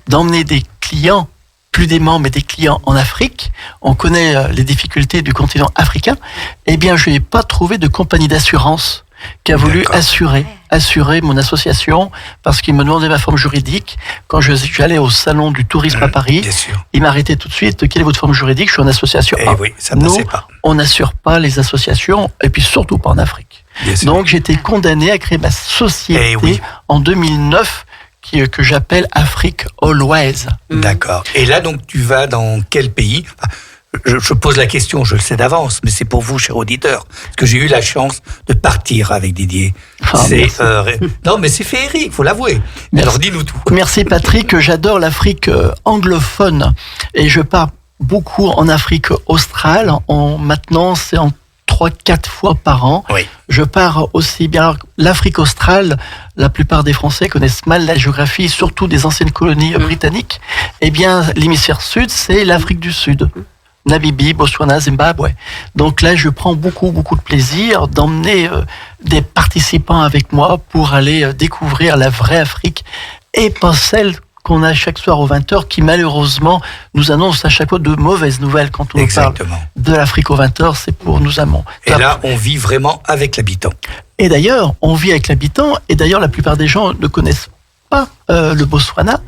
d'emmener des clients, plus des membres, mais des clients en Afrique. On connaît les difficultés du continent africain. Eh bien, je n'ai pas trouvé de compagnie d'assurance qui a voulu assurer mon association parce qu'il me demandait ma forme juridique. Quand j'allais au salon du tourisme à Paris, il m'arrêtait tout de suite. Quelle est votre forme juridique? Je suis en association. Oui, ça passait pas. On n'assure pas les associations et puis surtout pas en Afrique. Donc, j'ai été condamné à créer ma société en 2009 que j'appelle Afrique Always. D'accord. Et là, donc, tu vas dans quel pays? Je pose la question, je le sais d'avance, mais c'est pour vous, cher auditeur, parce que j'ai eu la chance de partir avec Didier. Non, mais c'est féerique, faut l'avouer. Alors, dis-nous tout. Merci Patrick, j'adore l'Afrique anglophone et je pars beaucoup en Afrique australe. Maintenant, c'est en 3-4 fois par an. Je pars aussi bien. Alors, l'Afrique australe, la plupart des Français connaissent mal la géographie, surtout des anciennes colonies britanniques. Eh bien, l'hémisphère sud, c'est l'Afrique du Sud. Namibie, Botswana, Zimbabwe. Donc là, je prends beaucoup de plaisir d'emmener des participants avec moi pour aller découvrir la vraie Afrique et pas celle qu'on a chaque soir aux 20h qui malheureusement nous annonce à chaque fois de mauvaises nouvelles quand on nous parle de l'Afrique aux 20h, c'est pour nous amants. Et là, on vit vraiment avec l'habitant. Et d'ailleurs, on vit avec l'habitant et d'ailleurs, la plupart des gens ne connaissent pas le Botswana,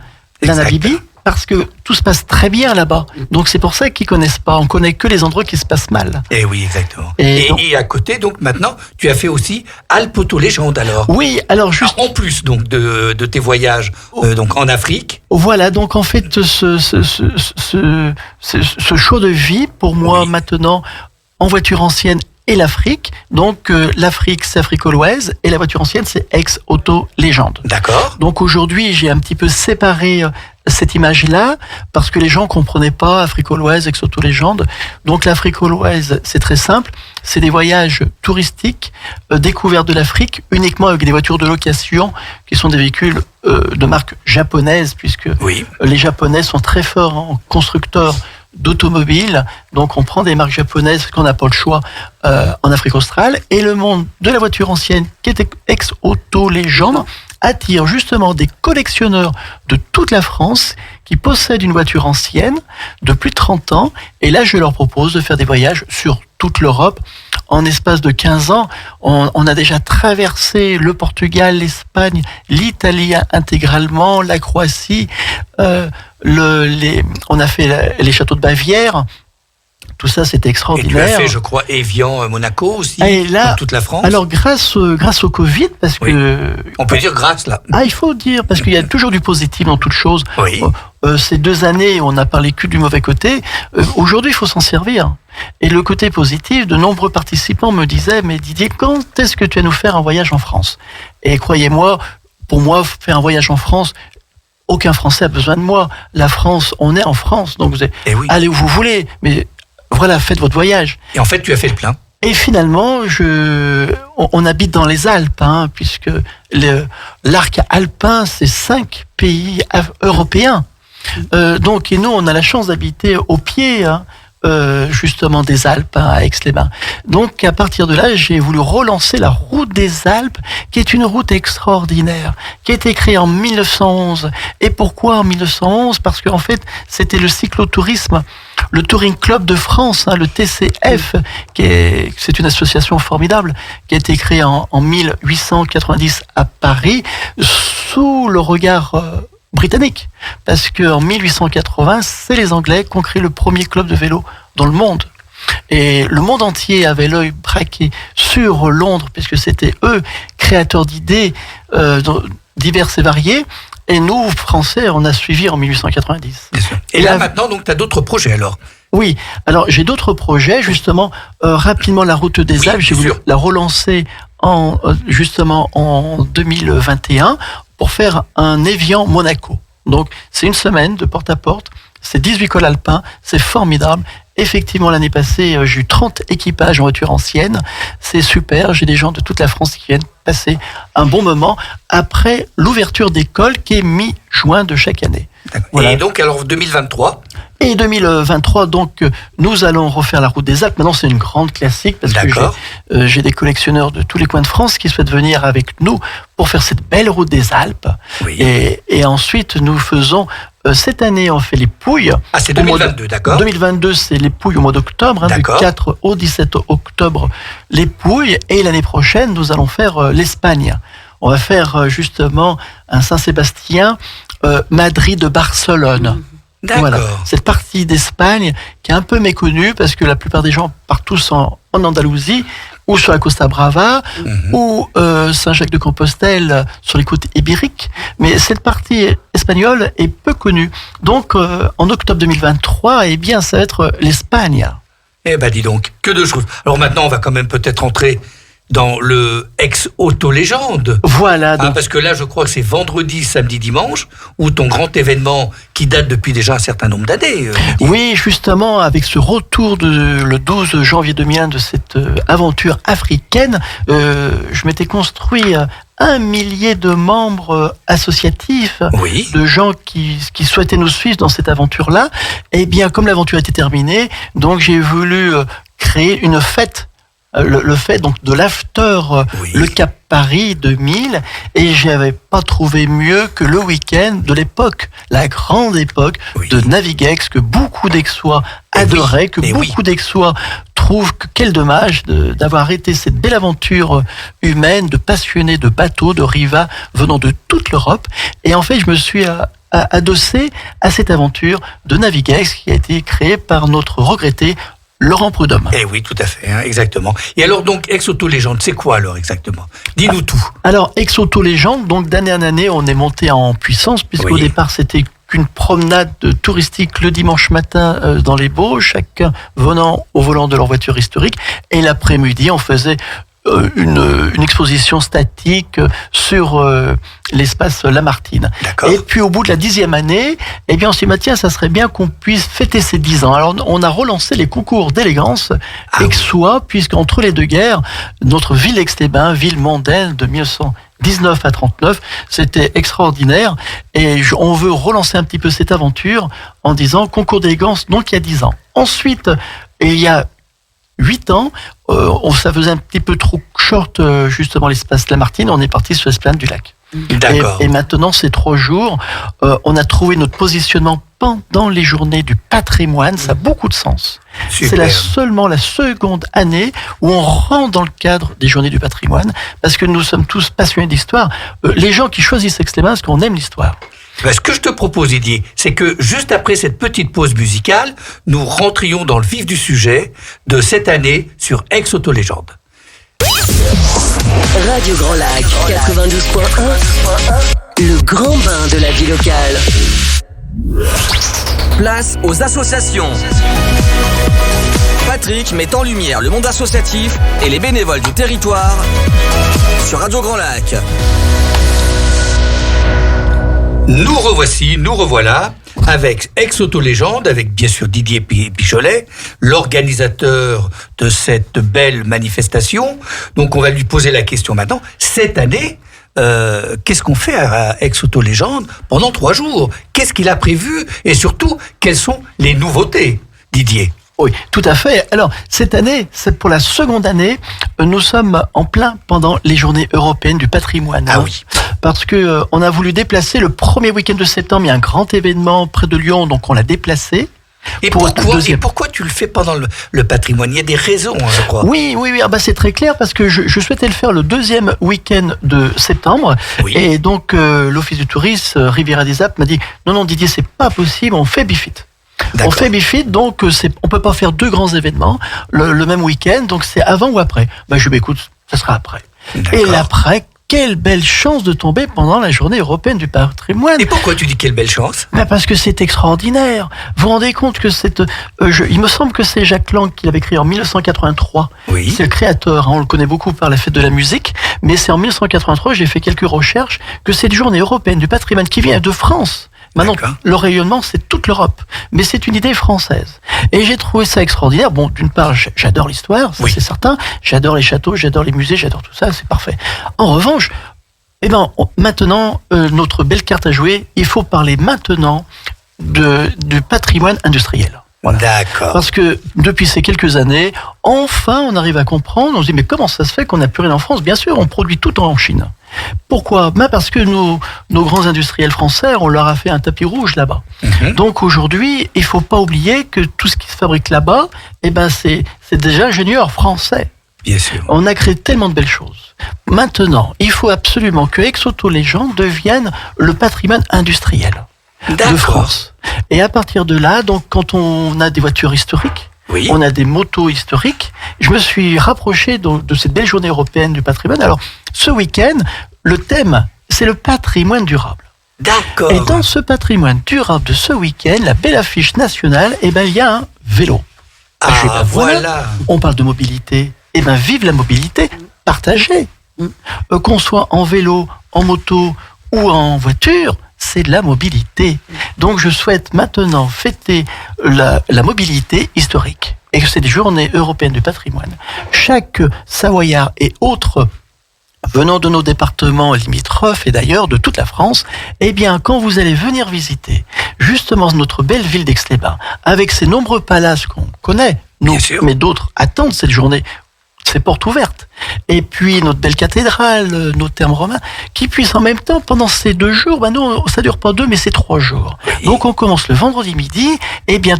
la Namibie, parce que tout se passe très bien là-bas. Donc c'est pour ça qu'ils connaissent pas. On connaît que les endroits qui se passent mal. Et oui, exactement. Et à côté, donc maintenant, tu as fait aussi Alpes Auto-Légende alors. Oui, alors juste en plus donc de tes voyages donc en Afrique. Voilà, donc en fait ce choix de vie pour moi maintenant en voiture ancienne et l'Afrique. Donc l'Afrique, c'est Afrique Always et la voiture ancienne, c'est ex-Auto-Légende. D'accord. Donc aujourd'hui, j'ai un petit peu séparé cette image-là parce que les gens comprenaient pas Afrique Always, ex-Auto-Légende. Donc l'Afrique Always, c'est très simple. C'est des voyages touristiques, découverte de l'Afrique, uniquement avec des voitures de location qui sont des véhicules de marque japonaise, puisque les Japonais sont très forts en constructeurs d'automobiles, donc on prend des marques japonaises qu'on n'a pas le choix en Afrique australe, et le monde de la voiture ancienne qui était ex-Auto-Légende attire justement des collectionneurs de toute la France qui possèdent une voiture ancienne de plus de 30 ans. Et là, je leur propose de faire des voyages sur toute l'Europe. En espace de 15 ans, on a déjà traversé le Portugal, l'Espagne, l'Italie intégralement, la Croatie, on a fait les châteaux de Bavière. Tout ça, c'était extraordinaire. Et tu as fait, je crois, Évian, Monaco aussi, et là, dans toute la France. Alors, grâce au Covid, parce que... On peut dire grâce, là. Il faut dire, parce qu'il y a toujours du positif dans toute chose. Oui. Ces 2 années, on a parlé que du mauvais côté. Aujourd'hui, il faut s'en servir. Et le côté positif, de nombreux participants me disaient, mais Didier, quand est-ce que tu vas nous faire un voyage en France? Et croyez-moi, pour moi, faire un voyage en France, aucun Français a besoin de moi. La France, on est en France, donc vous allez où vous voulez, mais... Voilà, faites votre voyage. Et en fait, tu as fait le plein. Et finalement, on habite dans les Alpes, puisque l'arc alpin, c'est 5 pays européens. Donc, et nous, on a la chance d'habiter au pied, justement, des Alpes, à Aix-les-Bains. Donc, à partir de là, j'ai voulu relancer la route des Alpes, qui est une route extraordinaire, qui a été créée en 1911. Et pourquoi en 1911? Parce qu'en fait, c'était le cyclotourisme. Le Touring Club de France, le TCF, c'est une association formidable, qui a été créée en 1890 à Paris, sous le regard britannique. Parce qu'en 1880, c'est les Anglais qui ont créé le premier club de vélo dans le monde. Et le monde entier avait l'œil braqué sur Londres, puisque c'était eux, créateurs d'idées diverses et variées. Et nous, Français, on a suivi en 1890. Bien sûr. Et là, maintenant, donc, tu as d'autres projets, alors? Oui. Alors, j'ai d'autres projets. Justement, rapidement, la route des Alpes, j'ai voulu la relancer justement en 2021 pour faire un Évian-Monaco. Donc, c'est une semaine de porte à porte. C'est 18 cols alpins. C'est formidable. Effectivement, l'année passée, j'ai eu 30 équipages en voiture ancienne. C'est super. J'ai des gens de toute la France qui viennent passer un bon moment après l'ouverture d'école qui est mi-juin de chaque année. Voilà. Et donc, alors, 2023 Et 2023, donc, nous allons refaire la route des Alpes. Maintenant, c'est une grande classique parce que j'ai des collectionneurs de tous les coins de France qui souhaitent venir avec nous pour faire cette belle route des Alpes. Oui. Et ensuite, nous faisons... cette année, on fait les Pouilles. Ah, c'est 2022, d'accord. 2022, c'est les Pouilles au mois d'octobre, du 4 au 17 octobre, les Pouilles. Et l'année prochaine, nous allons faire l'Espagne. On va faire justement un Saint-Sébastien, Madrid-Barcelone. D'accord. Voilà. Cette partie d'Espagne qui est un peu méconnue parce que la plupart des gens partent tous en Andalousie ou sur la Costa Brava ou Saint-Jacques-de-Compostelle sur les côtes ibériques. Mais cette partie espagnole est peu connue. Donc, en octobre 2023, eh bien, ça va être l'Espagne. Eh ben, dis donc, que de choses. Alors maintenant, on va quand même peut-être entrer dans le ex-auto-légende. Voilà. Donc... parce que là, je crois que c'est vendredi, samedi, dimanche, ou ton grand événement qui date depuis déjà un certain nombre d'années. Oui, justement, avec ce retour le 12 janvier 2001 de cette aventure africaine, je m'étais construit 1 millier de membres associatifs, de gens qui souhaitaient nous suivre dans cette aventure-là. Et bien, comme l'aventure était terminée, donc j'ai voulu créer une fête. Le fait donc de l'after le Cap Paris 2000 et j'avais pas trouvé mieux que le week-end de l'époque, la grande époque de Naviguex que beaucoup d'Aixois adoraient, que beaucoup d'Aixois trouvent que quel dommage d'avoir arrêté cette belle aventure humaine de passionnés de bateaux, de rivats venant de toute l'Europe. Et en fait, je me suis adossé à cette aventure de Naviguex qui a été créée par notre regretté Laurent Prudhomme. Eh oui, tout à fait, exactement. Et alors donc, ex-auto-légende, c'est quoi alors exactement? Dis-nous tout. Alors, ex-auto-légende, donc d'année en année, on est monté en puissance, puisqu'au départ, c'était qu'une promenade touristique le dimanche matin dans les Baux, chacun venant au volant de leur voiture historique, et l'après-midi, on faisait une exposition statique sur l'espace Lamartine. Et puis au bout de la 10e année, eh bien on s'est dit, tiens, ça serait bien qu'on puisse fêter ces 10 ans. Alors on a relancé les concours d'élégance aixois, puisqu'entre les deux guerres, notre ville Aix-les-Bains, ville mondaine de 1919 à 39, c'était extraordinaire. Et on veut relancer un petit peu cette aventure en disant concours d'élégance, donc il y a 10 ans. Ensuite, il y a 8 ans, ça faisait un petit peu trop short, justement, l'espace Lamartine. On est parti sur l'esplanade du lac. D'accord. Et maintenant, ces 3 jours, on a trouvé notre positionnement pendant les journées du patrimoine. Ça a beaucoup de sens. Super. C'est seulement la seconde année où on rentre dans le cadre des journées du patrimoine, parce que nous sommes tous passionnés d'histoire. Les gens qui choisissent Aix-les-Bains, parce qu'on aime l'histoire. Ce que je te propose, Didier, c'est que juste après cette petite pause musicale, nous rentrions dans le vif du sujet de cette année sur Aix-Autolégende. Radio Grand Lac 92.1, le grand bain de la vie locale. Place aux associations. Patrick met en lumière le monde associatif et les bénévoles du territoire sur Radio Grand Lac. Nous revoilà avec Aix-Autolégende, avec bien sûr Didier Picholet, l'organisateur de cette belle manifestation. Donc on va lui poser la question maintenant. Cette année, qu'est-ce qu'on fait à Aix-Autolégende pendant 3 jours? Qu'est-ce qu'il a prévu? Et surtout, quelles sont les nouveautés, Didier? Oui, tout à fait. Alors, cette année, c'est pour la seconde année, nous sommes en plein pendant les journées européennes du patrimoine. Ah oui. Parce que on a voulu déplacer le premier week-end de septembre, il y a un grand événement près de Lyon, donc on l'a déplacé. Et pourquoi tu le fais pendant le patrimoine? Il y a des raisons, je crois. Oui. C'est très clair, parce que je souhaitais le faire le deuxième week-end de septembre. Oui. Et donc, l'Office du tourisme, Riviera des Alpes, m'a dit, non Didier, c'est pas possible, on fait Bifit. D'accord. On fait Bifit, donc on peut pas faire 2 grands événements le même week-end, donc c'est avant ou après. Je écoute, ça sera après. D'accord. Et l'après, quelle belle chance de tomber pendant la journée européenne du patrimoine. Et pourquoi tu dis quelle belle chance? Parce que c'est extraordinaire. Vous vous rendez compte que il me semble que c'est Jacques Lang qui l'avait créé en 1983. Oui. C'est le créateur, on le connaît beaucoup par la fête de la musique, mais c'est en 1983, j'ai fait quelques recherches, que cette journée européenne du patrimoine qui vient de France. Maintenant, D'accord. le rayonnement, c'est toute l'Europe. Mais c'est une idée française. Et j'ai trouvé ça extraordinaire. Bon, d'une part, j'adore l'histoire, ça Oui. c'est certain. J'adore les châteaux, j'adore les musées, j'adore tout ça, c'est parfait. En revanche, maintenant, notre belle carte à jouer, il faut parler maintenant du patrimoine industriel. Voilà. D'accord. Parce que depuis ces quelques années, enfin, on arrive à comprendre. On se dit, mais comment ça se fait qu'on n'a plus rien en France? Bien sûr, on produit tout en Chine. Pourquoi? Parce que nos grands industriels français, on leur a fait un tapis rouge là-bas. Mhm. Donc aujourd'hui, il faut pas oublier que tout ce qui se fabrique là-bas, c'est déjà ingénieur français. Bien sûr. On a créé tellement de belles choses. Maintenant, il faut absolument que Aix-Autolégende devienne le patrimoine industriel de D'accord. France. Et à partir de là, donc, quand on a des voitures historiques, Oui. on a des motos historiques, je me suis rapproché de cette belle journée européenne du patrimoine. Alors, ce week-end, le thème, c'est le patrimoine durable. D'accord. Et dans ce patrimoine durable de ce week-end, la belle affiche nationale, il y a un vélo. Voilà. On parle de mobilité. Vive la mobilité partagée. Qu'on soit en vélo, en moto ou en voiture, c'est de la mobilité. Donc je souhaite maintenant fêter la mobilité historique. Et que c'est des journées européennes du patrimoine. Chaque Savoyard et autres venant de nos départements limitrophes et d'ailleurs de toute la France, quand vous allez venir visiter justement notre belle ville d'Aix-les-Bains, avec ses nombreux palaces qu'on connaît, nous, Bien sûr. mais d'autres attendent cette journée, ces portes ouvertes, et puis notre belle cathédrale, nos thermes romains, qui puissent en même temps, pendant ces 2 jours, nous, ça dure pas 2, mais c'est 3 jours. Oui. Donc on commence le vendredi midi,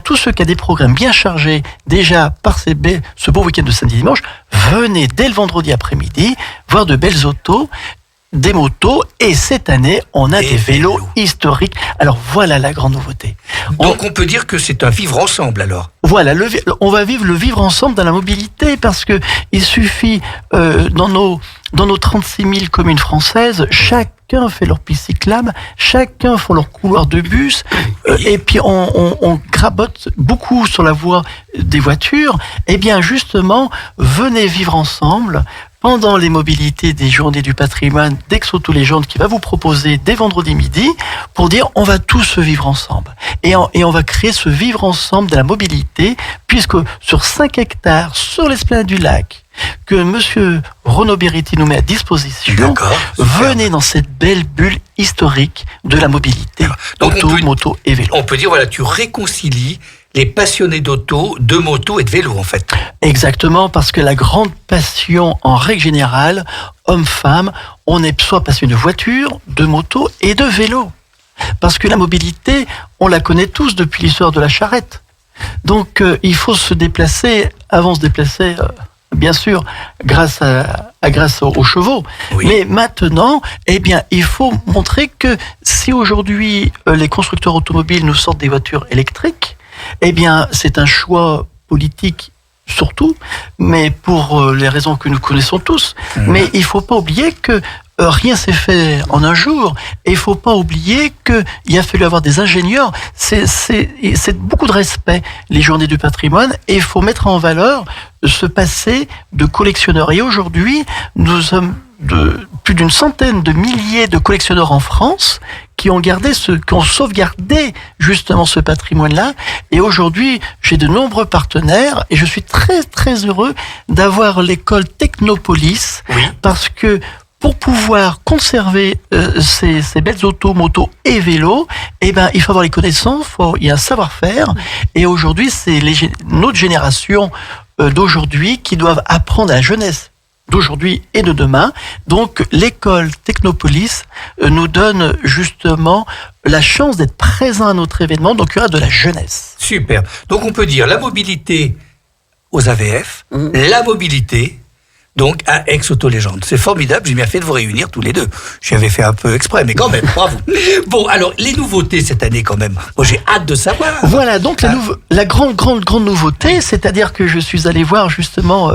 tous ceux qui ont des programmes bien chargés, déjà par ce beau week-end de samedi-dimanche, venez dès le vendredi après-midi, voir de belles autos, des motos, et cette année, on a des vélos historiques. Alors voilà la grande nouveauté. Donc on peut dire que c'est un vivre ensemble alors. Voilà, on va vivre le vivre ensemble dans la mobilité, parce que il suffit, dans nos 36 000 communes françaises, chacun fait leur piste cyclable, chacun fait leur couloir de bus, et puis on grabote beaucoup sur la voie des voitures. Justement, venez vivre ensemble pendant les mobilités des journées du patrimoine d'Aix-Autolégende, qui va vous proposer dès vendredi midi pour dire on va tous vivre ensemble. Et on va créer ce vivre ensemble de la mobilité, puisque sur 5 hectares, sur l'esplanade du lac, que monsieur Renaud Beretti nous met à disposition, D'accord, super. venez dans cette belle bulle historique de la mobilité, Donc auto, moto et vélo. On peut dire, tu réconcilies les passionnés d'auto, de moto et de vélo en fait. Exactement, parce que la grande passion, en règle générale, hommes-femmes, on est soit passionné de voiture, de moto et de vélo. Parce que la mobilité, on la connaît tous depuis l'histoire de la charrette. Donc, il faut se déplacer, avant de se déplacer, bien sûr, grâce aux chevaux. Oui. Mais maintenant, eh bien, il faut montrer que si aujourd'hui, les constructeurs automobiles nous sortent des voitures électriques, eh bien, c'est un choix politique surtout, mais pour les raisons que nous connaissons tous. Mais il ne faut pas oublier que rien s'est fait en un jour. Et il ne faut pas oublier qu'il a fallu avoir des ingénieurs. C'est beaucoup de respect, les journées du patrimoine. Et il faut mettre en valeur ce passé de collectionneurs. Et aujourd'hui, nous sommes plus d'une centaine de milliers de collectionneurs en France qui ont sauvegardé justement ce patrimoine-là. Et aujourd'hui, j'ai de nombreux partenaires et je suis très très heureux d'avoir l'école Technopolis, parce que pour pouvoir conserver ces belles autos, motos et vélos, eh ben, il faut avoir les connaissances, il y a un savoir-faire. Et aujourd'hui, c'est notre génération d'aujourd'hui qui doivent apprendre à la jeunesse d'aujourd'hui et de demain. Donc, l'école Technopolis nous donne justement la chance d'être présent à notre événement. Donc, il y aura de la jeunesse. Super. Donc, on peut dire la mobilité aux AVF, la mobilité donc à Aix-Auto-Légende. C'est formidable, j'ai bien fait de vous réunir tous les deux. J'y avais fait un peu exprès, mais quand même, bravo. Bon, alors, les nouveautés cette année quand même, moi j'ai hâte de savoir. Voilà, donc la grande nouveauté, c'est-à-dire que je suis allé voir justement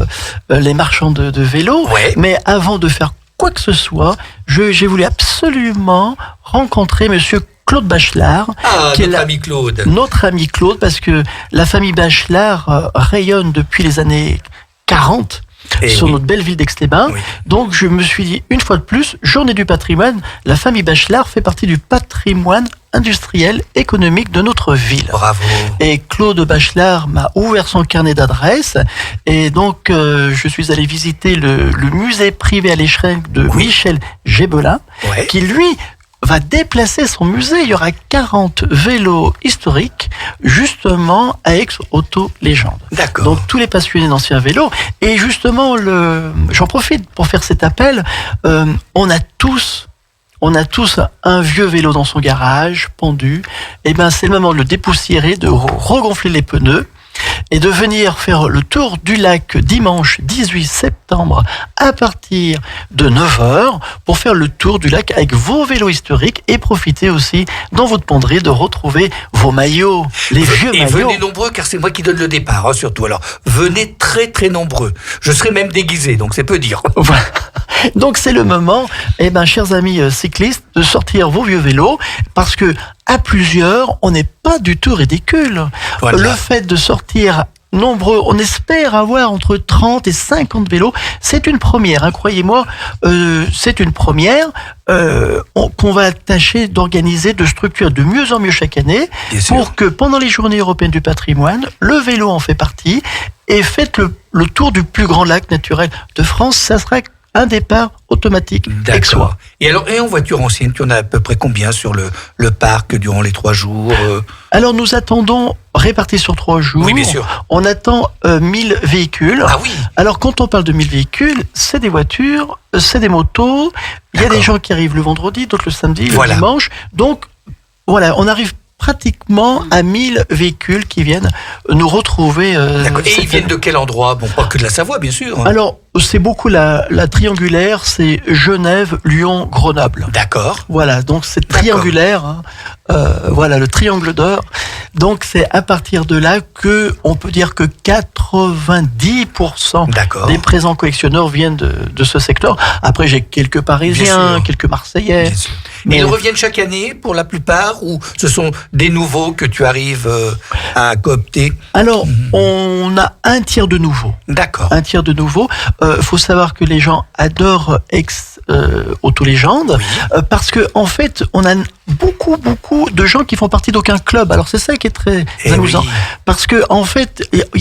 les marchands de vélos, mais avant de faire quoi que ce soit, j'ai voulu absolument rencontrer monsieur Claude Bachelard, qui est ami Claude. Notre ami Claude, parce que la famille Bachelard rayonne depuis les années 40 sur notre belle ville d'Aix-les-Bains. Donc je me suis dit, une fois de plus, journée du patrimoine, la famille Bachelard fait partie du patrimoine industriel, économique de notre ville. Bravo. Et Claude Bachelard m'a ouvert son carnet d'adresses, et donc je suis allé visiter le musée privé à l'échelle de Michel Gébelin, qui lui va déplacer son musée. Il y aura 40 vélos historiques justement à Aix-Auto-Légende. D'accord. Donc tous les passionnés d'anciens vélos. Et justement, j'en profite pour faire cet appel. On a tous un vieux vélo dans son garage, pendu. Et ben c'est le moment de le dépoussiérer, de regonfler les pneus et de venir faire le tour du lac dimanche 18 septembre à partir de 9h pour faire le tour du lac avec vos vélos historiques et profiter aussi dans votre penderie de retrouver vos maillots, les vieux maillots. Et venez nombreux, car c'est moi qui donne le départ, surtout. Alors, venez très très nombreux. Je serai même déguisé, donc c'est peu dire. Voilà. Donc c'est le moment, chers amis cyclistes, de sortir vos vieux vélos, parce que à plusieurs, on n'est pas du tout ridicule. Voilà. Le fait de sortir nombreux, on espère avoir entre 30 et 50 vélos. C'est une première, croyez-moi, c'est une première qu'on va tâcher d'organiser, de structurer de mieux en mieux chaque année, pour que pendant les journées européennes du patrimoine, le vélo en fait partie, et faites le tour du plus grand lac naturel de France. Ça sera un départ automatique. D'accord. Et alors, en voiture ancienne, tu en as à peu près combien sur le parc durant les 3 jours Alors, nous attendons, répartis sur 3 jours, oui, bien sûr. On attend 1000 véhicules. Ah oui. Alors, quand on parle de 1000 véhicules, c'est des voitures, c'est des motos, il y a des gens qui arrivent le vendredi, d'autres le samedi, le dimanche. Donc, voilà, on arrive pratiquement à 1000 véhicules qui viennent nous retrouver. Et ils viennent de quel endroit? Bon, pas que de la Savoie, bien sûr. Alors, c'est beaucoup la triangulaire, c'est Genève, Lyon, Grenoble. D'accord. Voilà, donc c'est triangulaire, voilà, le triangle d'or. Donc c'est à partir de là que on peut dire que 90% des présents collectionneurs viennent de ce secteur. Après, j'ai quelques Parisiens, quelques Marseillais. Mais ils reviennent chaque année pour la plupart, ou ce sont des nouveaux que tu arrives à coopter? Alors, on a un tiers de nouveaux. D'accord. Un tiers de nouveaux. Faut savoir que les gens adorent Aix-Auto-Légende, parce que en fait, on a beaucoup de gens qui font partie d'aucun club. Alors c'est ça qui est très amusant, parce que en fait, il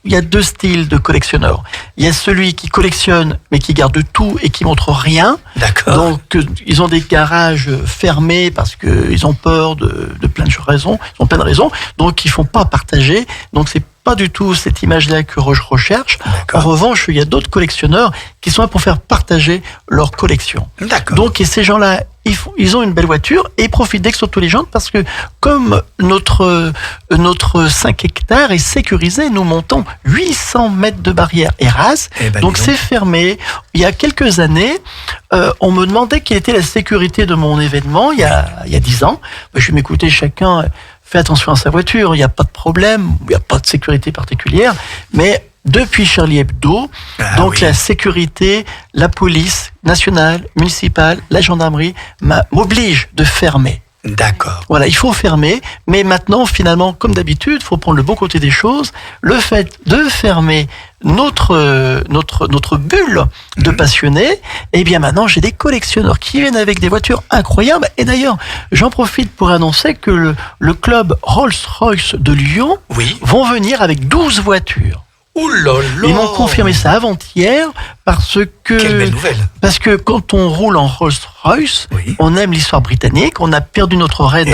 y a 2 styles de collectionneurs. Il y a celui qui collectionne mais qui garde tout et qui montre rien. D'accord. Donc ils ont des garages fermés parce que ils ont peur de plein de raisons. Ils ont plein de raisons. Donc ils font pas partager. Donc c'est pas du tout cette image-là que je recherche. D'accord. En revanche, il y a d'autres collectionneurs qui sont là pour faire partager leur collection. D'accord. Donc, et ces gens-là, ils ont une belle voiture et ils profitent d'Exotolégendes parce que comme notre 5 hectares est sécurisé, nous montons 800 mètres de barrière ERAS. Donc c'est fermé. Il y a quelques années, on me demandait quelle était la sécurité de mon événement il y a 10 ans. Je m'écoutais, chacun fait attention à sa voiture, il n'y a pas de problème, il n'y a pas de sécurité particulière, mais depuis Charlie Hebdo, la sécurité, la police nationale, municipale, la gendarmerie m'oblige de fermer. D'accord. Voilà, il faut fermer, mais maintenant, finalement, comme d'habitude, il faut prendre le bon côté des choses. Le fait de fermer notre bulle de passionnés, eh bien maintenant, j'ai des collectionneurs qui viennent avec des voitures incroyables. Et d'ailleurs, j'en profite pour annoncer que le club Rolls-Royce de Lyon vont venir avec 12 voitures. Ouh là là. Ils m'ont confirmé ça avant-hier parce que... Quelle belle nouvelle. Parce que quand on roule en Rolls-Royce, on aime l'histoire britannique, on a perdu notre reine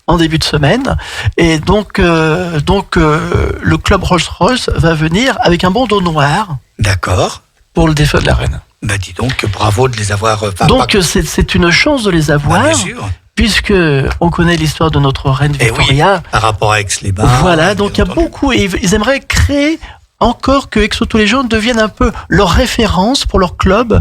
en début de semaine, et donc le club Rolls-Royce va venir avec un bandeau noir. D'accord. Pour le défunt de la reine. Bah dis donc, bravo de les avoir... Donc c'est une chance de les avoir. Bien sûr. Puisque on connaît l'histoire de notre reine Victoria. Par rapport à Aix-les-Bains. Voilà, donc il y a beaucoup, et ils aimeraient créer encore que Exotolégendes devienne un peu leur référence pour leur club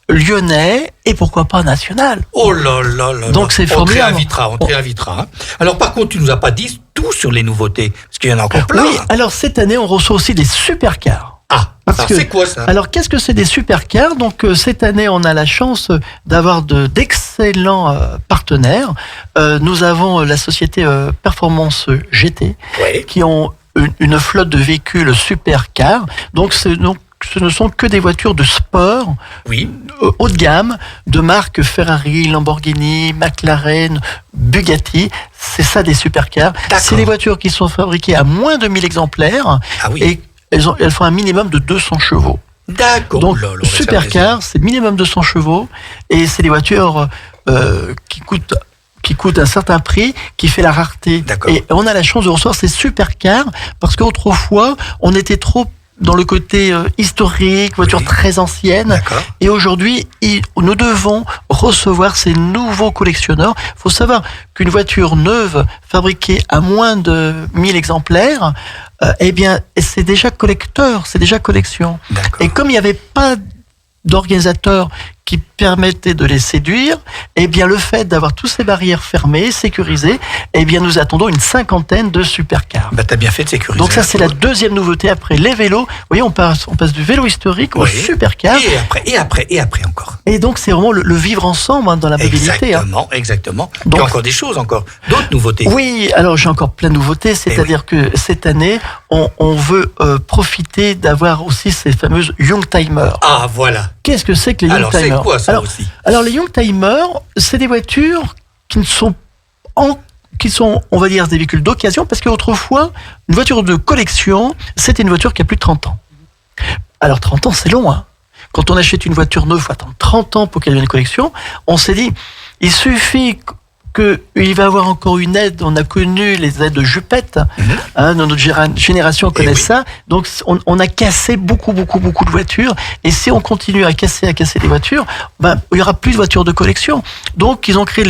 lyonnais et pourquoi pas national. Oh là là là. Donc c'est formidable. On te réinvitera. Alors par contre, tu nous as pas dit tout sur les nouveautés, parce qu'il y en a encore plein. Oui, alors cette année, on reçoit aussi des supercars. Alors c'est quoi ça? Alors qu'est-ce que c'est des supercars? Donc cette année, on a la chance d'avoir d'excellents partenaires. Nous avons la société Performance GT qui ont une flotte de véhicules supercars. Donc ce ne sont que des voitures de sport haut de gamme, de marques Ferrari, Lamborghini, McLaren, Bugatti. C'est ça des supercars. C'est des voitures qui sont fabriquées à moins de 1000 exemplaires et elles font un minimum de 200 chevaux. D'accord. Donc supercar, c'est minimum 200 chevaux et c'est des voitures qui coûtent un certain prix, qui fait la rareté. Et on a la chance de recevoir ces supercars parce qu'autrefois, on était trop dans le côté historique, voiture très ancienne. Et aujourd'hui, nous devons recevoir ces nouveaux collectionneurs. Il faut savoir qu'une voiture neuve, fabriquée à moins de 1000 exemplaires, eh bien, c'est déjà collecteur, c'est déjà collection. Et comme il n'y avait pas d'organisateurs qui permettaient de les séduire, eh bien le fait d'avoir toutes ces barrières fermées, sécurisées, eh bien nous attendons une 50aine de supercars. Bah t'as bien fait de sécuriser. Donc ça c'est la deuxième nouveauté après les vélos. Vous voyez, on passe du vélo historique au supercar. Et après encore. Et donc c'est vraiment le vivre ensemble dans la mobilité. Exactement. Donc, il y a encore des choses, d'autres nouveautés. Oui, alors j'ai encore plein de nouveautés, c'est-à-dire que cette année, on veut profiter d'avoir aussi ces fameuses Youngtimer. Ah voilà. Qu'est-ce que c'est que les Youngtimer? Alors c'est quoi ça aussi? Alors les Youngtimer, c'est des voitures qui sont, on va dire, des véhicules d'occasion, parce qu'autrefois, une voiture de collection, c'était une voiture qui a plus de 30 ans. Alors 30 ans, c'est long, hein. Quand on achète une voiture neuve, il faut attendre 30 ans pour qu'elle devienne une collection. On s'est dit, il suffit qu'il va y avoir encore une aide. On a connu les aides de Jupette. Dans notre génération, on connaît ça. Donc, on a cassé beaucoup de voitures. Et si on continue à casser des voitures, il y aura plus de voitures de collection. Donc, ils ont créé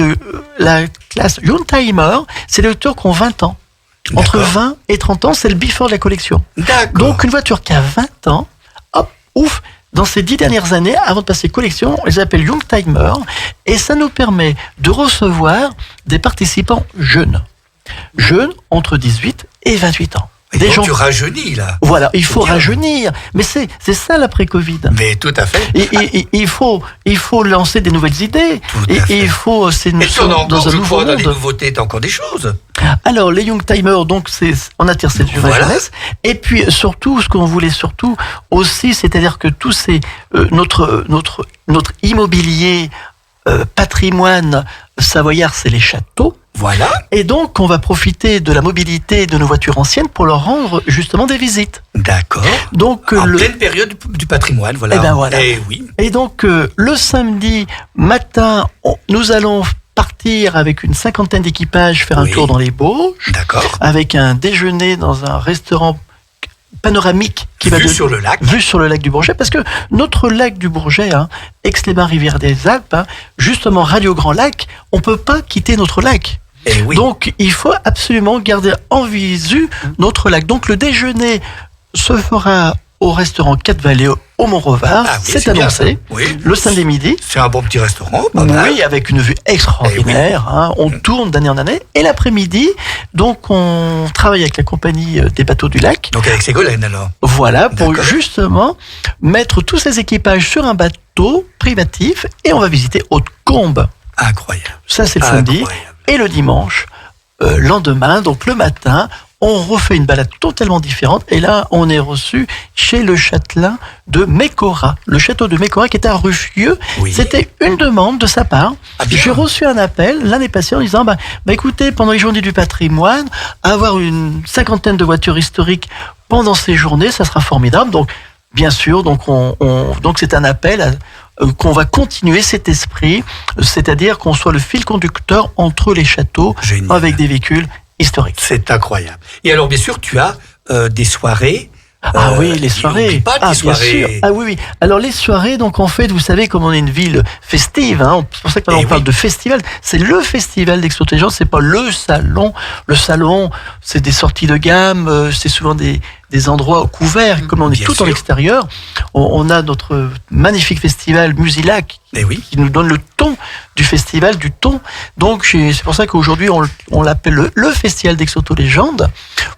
la classe Youngtimer. C'est les voitures qui ont 20 ans. Entre 20 et 30 ans, c'est le before de la collection. Donc, une voiture qui a 20 ans, dans ces 10 dernières années, avant de passer collection, on les appelle Youngtimer, et ça nous permet de recevoir des participants jeunes entre 18 et 28 ans. Des gens... Tu rajeunis, là. Voilà, il faut rajeunir. Mais c'est ça l'après-Covid. Mais tout à fait. Et il faut lancer des nouvelles idées. Et il faut... dans un nouveau monde. Des nouveautés, t'as encore des choses. Alors, les Youngtimer, donc, on attire cette jeunesse. Et puis, surtout, ce qu'on voulait surtout aussi, c'est-à-dire que tous ces... notre immobilier patrimoine savoyard, c'est les châteaux. Voilà. Et donc, on va profiter de la mobilité de nos voitures anciennes pour leur rendre justement des visites. D'accord. Donc, en pleine période du patrimoine, voilà. Et ben voilà. Et oui. Et donc, le samedi matin, nous allons partir avec une cinquantaine d'équipages faire un tour dans les Bauges. D'accord. Avec un déjeuner dans un restaurant panoramique vue sur le lac. Vue sur le lac du Bourget, parce que notre lac du Bourget, Aix-les-Bains, Rivière des Alpes, justement Radio Grand Lac, on peut pas quitter notre lac. Et oui. Donc il faut absolument garder en visu notre lac. Donc le déjeuner se fera au restaurant 4 Vallées au Mont-Revard, c'est annoncé, le samedi midi. C'est un bon petit restaurant, pas mal. Oui, avec une vue extraordinaire. On tourne d'année en année. Et l'après-midi, donc on travaille avec la compagnie des bateaux du lac. Donc avec Ségolène alors. Voilà, pour justement mettre tous ces équipages sur un bateau privatif et on va visiter Haute-Combe. Incroyable. Ça, c'est le samedi. Et le dimanche, lendemain, donc le matin, on refait une balade totalement différente. Et là, on est reçu chez le châtelain de Mécora. Le château de Mécora qui est à Ruffieux. Oui. C'était une demande de sa part. J'ai reçu un appel l'année passée en disant écoutez, pendant les journées du patrimoine, avoir une cinquantaine de voitures historiques pendant ces journées, ça sera formidable. Donc, bien sûr, donc c'est un appel qu'on va continuer cet esprit, c'est-à-dire qu'on soit le fil conducteur entre les châteaux avec des véhicules historiques. C'est incroyable. Et alors, bien sûr, tu as des soirées. Oui, les soirées. Pas des soirées. Bien sûr. Oui. Alors les soirées, donc en fait, vous savez, comme on est une ville festive, c'est pour ça que on parle de festival. C'est le festival d'Aix-les-Bains, c'est pas le salon. Le salon, c'est des sorties de gamme, c'est souvent des endroits couverts, comme on est tout en extérieur. On a notre magnifique festival Musilac qui nous donne le ton du festival, du ton. Donc c'est pour ça qu'aujourd'hui on l'appelle le festival d'Aix-les-Bains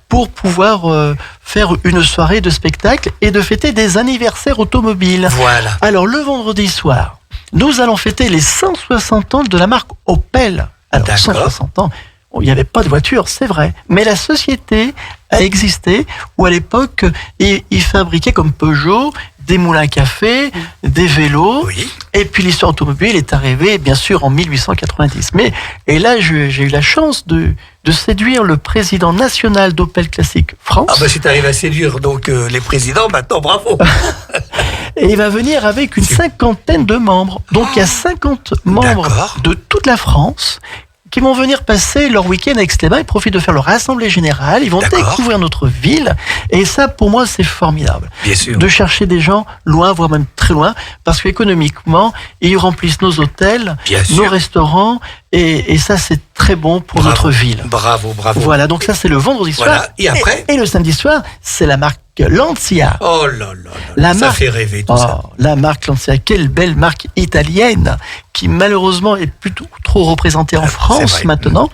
pour pouvoir faire une soirée de spectacle et de fêter des anniversaires automobiles. Voilà. Alors le vendredi soir, nous allons fêter les 160 ans de la marque Opel. Alors 160 ans. Il n'y avait pas de voiture, c'est vrai. Mais la société a existé où à l'époque, ils fabriquaient comme Peugeot des moulins à café, des vélos. Oui. Et puis l'histoire automobile est arrivée, bien sûr, en 1890. Et là, j'ai eu la chance de séduire le président national d'Opel Classique France. Si tu arrives à séduire donc les présidents, maintenant bravo. Et il va venir avec une cinquantaine de membres. Donc il y a 50 membres de toute la France qui vont venir passer leur week-end à Aix-les-Bains. Ils profitent de faire leur assemblée générale. Ils vont découvrir notre ville. Et ça, pour moi, c'est formidable. Bien sûr. De chercher des gens loin, voire même très loin, parce qu'économiquement, ils remplissent nos hôtels, nos restaurants. Et ça, c'est très bon pour notre ville. Bravo. Voilà, donc ça, c'est le vendredi soir. Et après et le samedi soir, c'est la marque Lancia. Oh là là, ça fait rêver tout ça. La marque Lancia, quelle belle marque italienne qui malheureusement est plutôt trop représentée en France maintenant.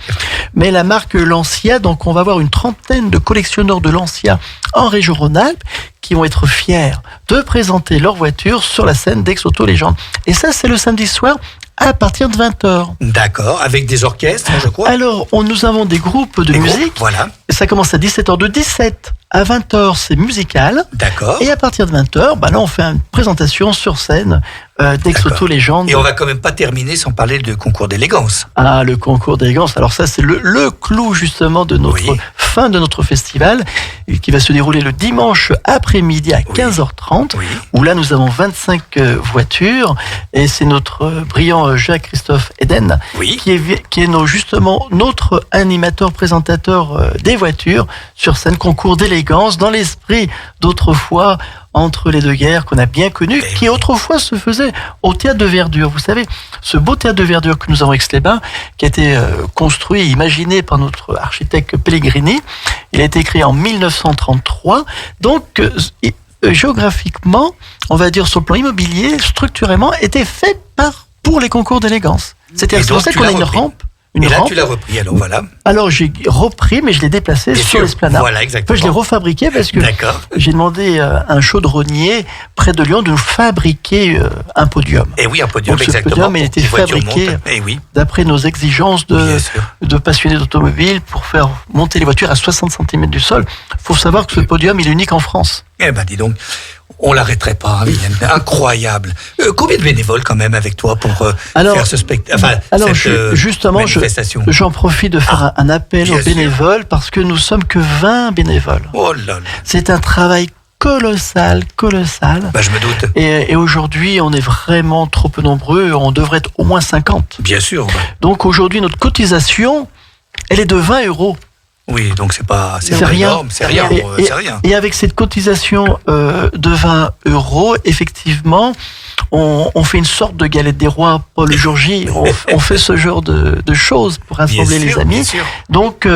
Mais la marque Lancia, donc on va avoir une trentaine de collectionneurs de Lancia en région Rhône-Alpes qui vont être fiers de présenter leur voiture sur la scène d'Aix-Auto-Légende. Et ça, c'est le samedi soir à partir de 20h. D'accord, avec des orchestres, je crois. Alors, nous avons des groupes de musique. Voilà. Ça commence à 17h. De 17 à 20h, c'est musical. D'accord. Et à partir de 20h, là, on fait une présentation sur scène d'Aix-Auto-Légende. Et on va quand même pas terminer sans parler de concours d'élégance. Le concours d'élégance. Alors ça, c'est le clou, justement, de notre fin de notre festival, qui va se dérouler le dimanche après-midi à 15h30, où là, nous avons 25 voitures. Et c'est notre brillant Jacques-Christophe Eden, qui est justement notre animateur, présentateur des voitures sur scène, concours d'élégance, dans l'esprit d'autrefois, entre les deux guerres, qu'on a bien connu, qui autrefois se faisait au théâtre de Verdure. Vous savez, ce beau théâtre de Verdure que nous avons à Aix-les-Bains, qui a été construit, imaginé par notre architecte Pellegrini, il a été créé en 1933. Donc, géographiquement, on va dire sur le plan immobilier, structurellement, était fait pour les concours d'élégance. C'est pour ça qu'on a une rampe. Là, tu l'as repris, alors voilà. Alors, j'ai repris, mais je l'ai déplacé sur l'esplanade. Voilà, exactement. Je l'ai refabriqué parce que j'ai demandé à un chaudronnier près de Lyon de nous fabriquer un podium. Et oui, un podium, donc, ce podium, il a été fabriqué d'après nos exigences de passionnés d'automobile pour faire monter les voitures à 60 cm du sol. Il faut savoir que ce podium, il est unique en France. Dis donc. On l'arrêterait pas, incroyable. Combien de bénévoles quand même avec toi pour faire ce spectacle, justement, j'en profite de faire un appel aux bénévoles parce que nous sommes que 20 bénévoles. Oh là là. C'est un travail colossal. Je me doute. Et aujourd'hui, on est vraiment trop peu nombreux. On devrait être au moins 50. Bien sûr. Donc aujourd'hui, notre cotisation, elle est de 20 €. Oui, donc c'est rien. Énorme, c'est rien. C'est rien. Et avec cette cotisation de 20 €, effectivement, on fait une sorte de galette des rois, pas le jour J. On fait ce genre de choses pour rassembler les amis. Bien sûr. Donc,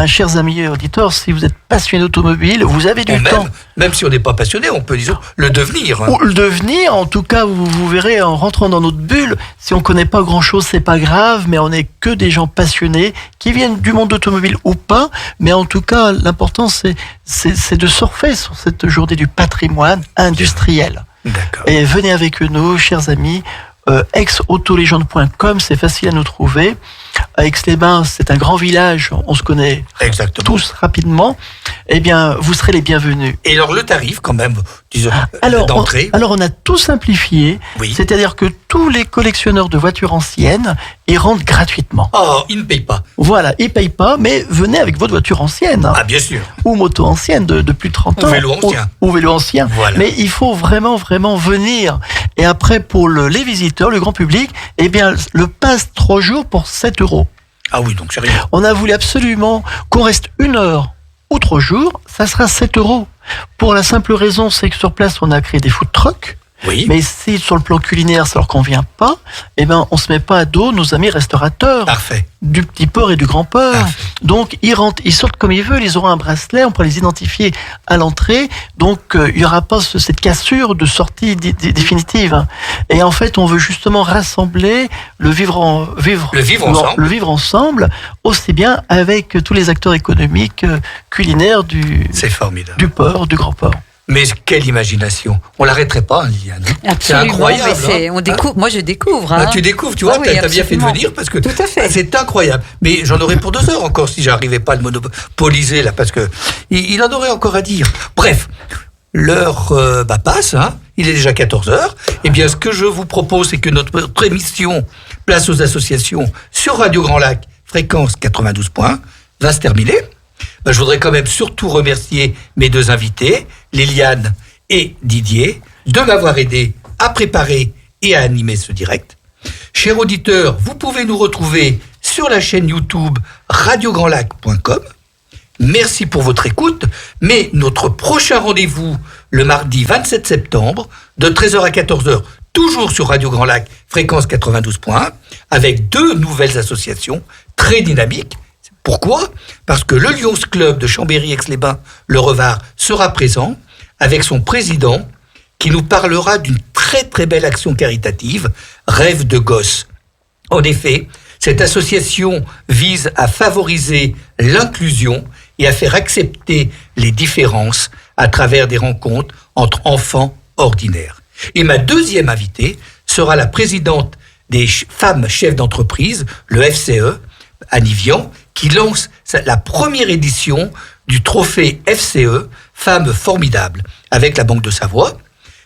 chers amis auditeurs, si vous êtes passionnés d'automobile, vous avez du temps. Même si on n'est pas passionné, on peut, disons, le devenir. Ou le devenir, en tout cas, vous verrez, en rentrant dans notre bulle, si on ne connaît pas grand-chose, c'est pas grave, mais on n'est que des gens passionnés, qui viennent du monde automobile ou pas, mais en tout cas, l'important, c'est de surfer sur cette journée du patrimoine industriel. D'accord. Et venez avec nous, chers amis, ex-autolégende.com, c'est facile à nous trouver. À Aix-les-Bains, c'est un grand village, on se connaît tous rapidement. Eh bien, vous serez les bienvenus. Et alors, le tarif, quand même, disons, d'entrée. Alors, on a tout simplifié. Oui. C'est-à-dire que tous les collectionneurs de voitures anciennes, ils rentrent gratuitement. Oh, ils ne payent pas. Voilà, ils ne payent pas, mais venez avec votre voiture ancienne. Ah, bien sûr. Ou moto ancienne de plus de 30 ans. Ou vélo ancien. Ou vélo ancien. Voilà. Mais il faut vraiment venir. Et après, pour les visiteurs, le grand public, eh bien, le passe 3 jours pour 7 €. Ah oui, donc c'est rien. On a voulu absolument qu'on reste 1 heure ou 3 jours, ça sera 7 €. Pour la simple raison, c'est que sur place, on a créé des food trucks. Oui. Mais si sur le plan culinaire, ça leur convient pas, eh ben, on se met pas à dos nos amis restaurateurs. Parfait. Du petit port et du grand port. Parfait. Donc, ils rentrent, ils sortent comme ils veulent, ils auront un bracelet, on pourra les identifier à l'entrée. Donc, il y aura pas cette cassure de sortie définitive. Et en fait, on veut justement rassembler le vivre ensemble, aussi bien avec tous les acteurs économiques, culinaires C'est formidable. du port, du grand port. Mais quelle imagination. On l'arrêterait pas, Liliane. C'est incroyable. On découvre, moi, je découvre. Ah, tu découvres, tu vois, tu as bien fait de venir parce que tout à fait. C'est incroyable. Mais j'en aurais pour 2 heures encore si j'arrivais pas à le monopoliser là, parce que il en aurait encore à dire. Bref, l'heure passe, hein. Il est déjà 14 heures. Eh bien, ce que je vous propose, c'est que notre émission Place aux associations sur Radio Grand Lac, fréquence 92.1, va se terminer. Je voudrais quand même surtout remercier mes 2 invités, Liliane et Didier, de m'avoir aidé à préparer et à animer ce direct. Chers auditeurs, vous pouvez nous retrouver sur la chaîne YouTube radiograndlac.com. Merci pour votre écoute, mais notre prochain rendez-vous le mardi 27 septembre de 13h à 14h, toujours sur Radio Grand Lac, fréquence 92.1, avec 2 nouvelles associations très dynamiques. Pourquoi ? Parce que le Lions Club de Chambéry-Aix-les-Bains, le Revard, sera présent avec son président qui nous parlera d'une très très belle action caritative, Rêve de gosse. En effet, cette association vise à favoriser l'inclusion et à faire accepter les différences à travers des rencontres entre enfants ordinaires. Et ma 2e invitée sera la présidente des femmes chefs d'entreprise, le FCE, Annie Vian, qui lance la première édition du trophée FCE Femmes Formidables avec la Banque de Savoie.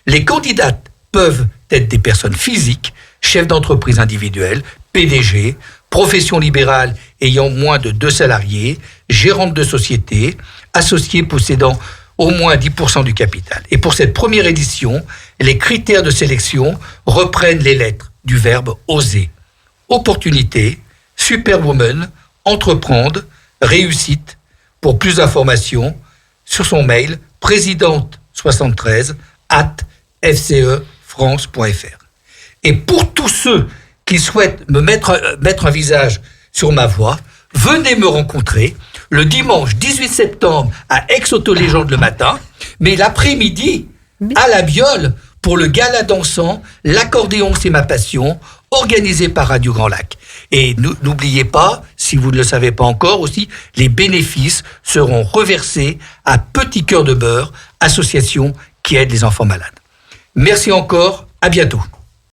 Les candidates peuvent être des personnes physiques, chefs d'entreprise individuels, PDG, profession libérale ayant moins de 2 salariés, gérantes de société, associés possédant au moins 10% du capital. Et pour cette première édition, les critères de sélection reprennent les lettres du verbe oser. Opportunité, superwoman, entreprendre, réussite. Pour plus d'informations, sur son mail présidente73@fcefrance.fr. Et pour tous ceux qui souhaitent me mettre un visage sur ma voix, venez me rencontrer le dimanche 18 septembre à Aix-Autolégende le matin, mais l'après-midi à La Biole pour le gala dansant « L'accordéon, c'est ma passion » organisé par Radio Grand Lac. Et n'oubliez pas, si vous ne le savez pas encore aussi, les bénéfices seront reversés à Petit Cœur de Beurre, association qui aide les enfants malades. Merci encore, à bientôt.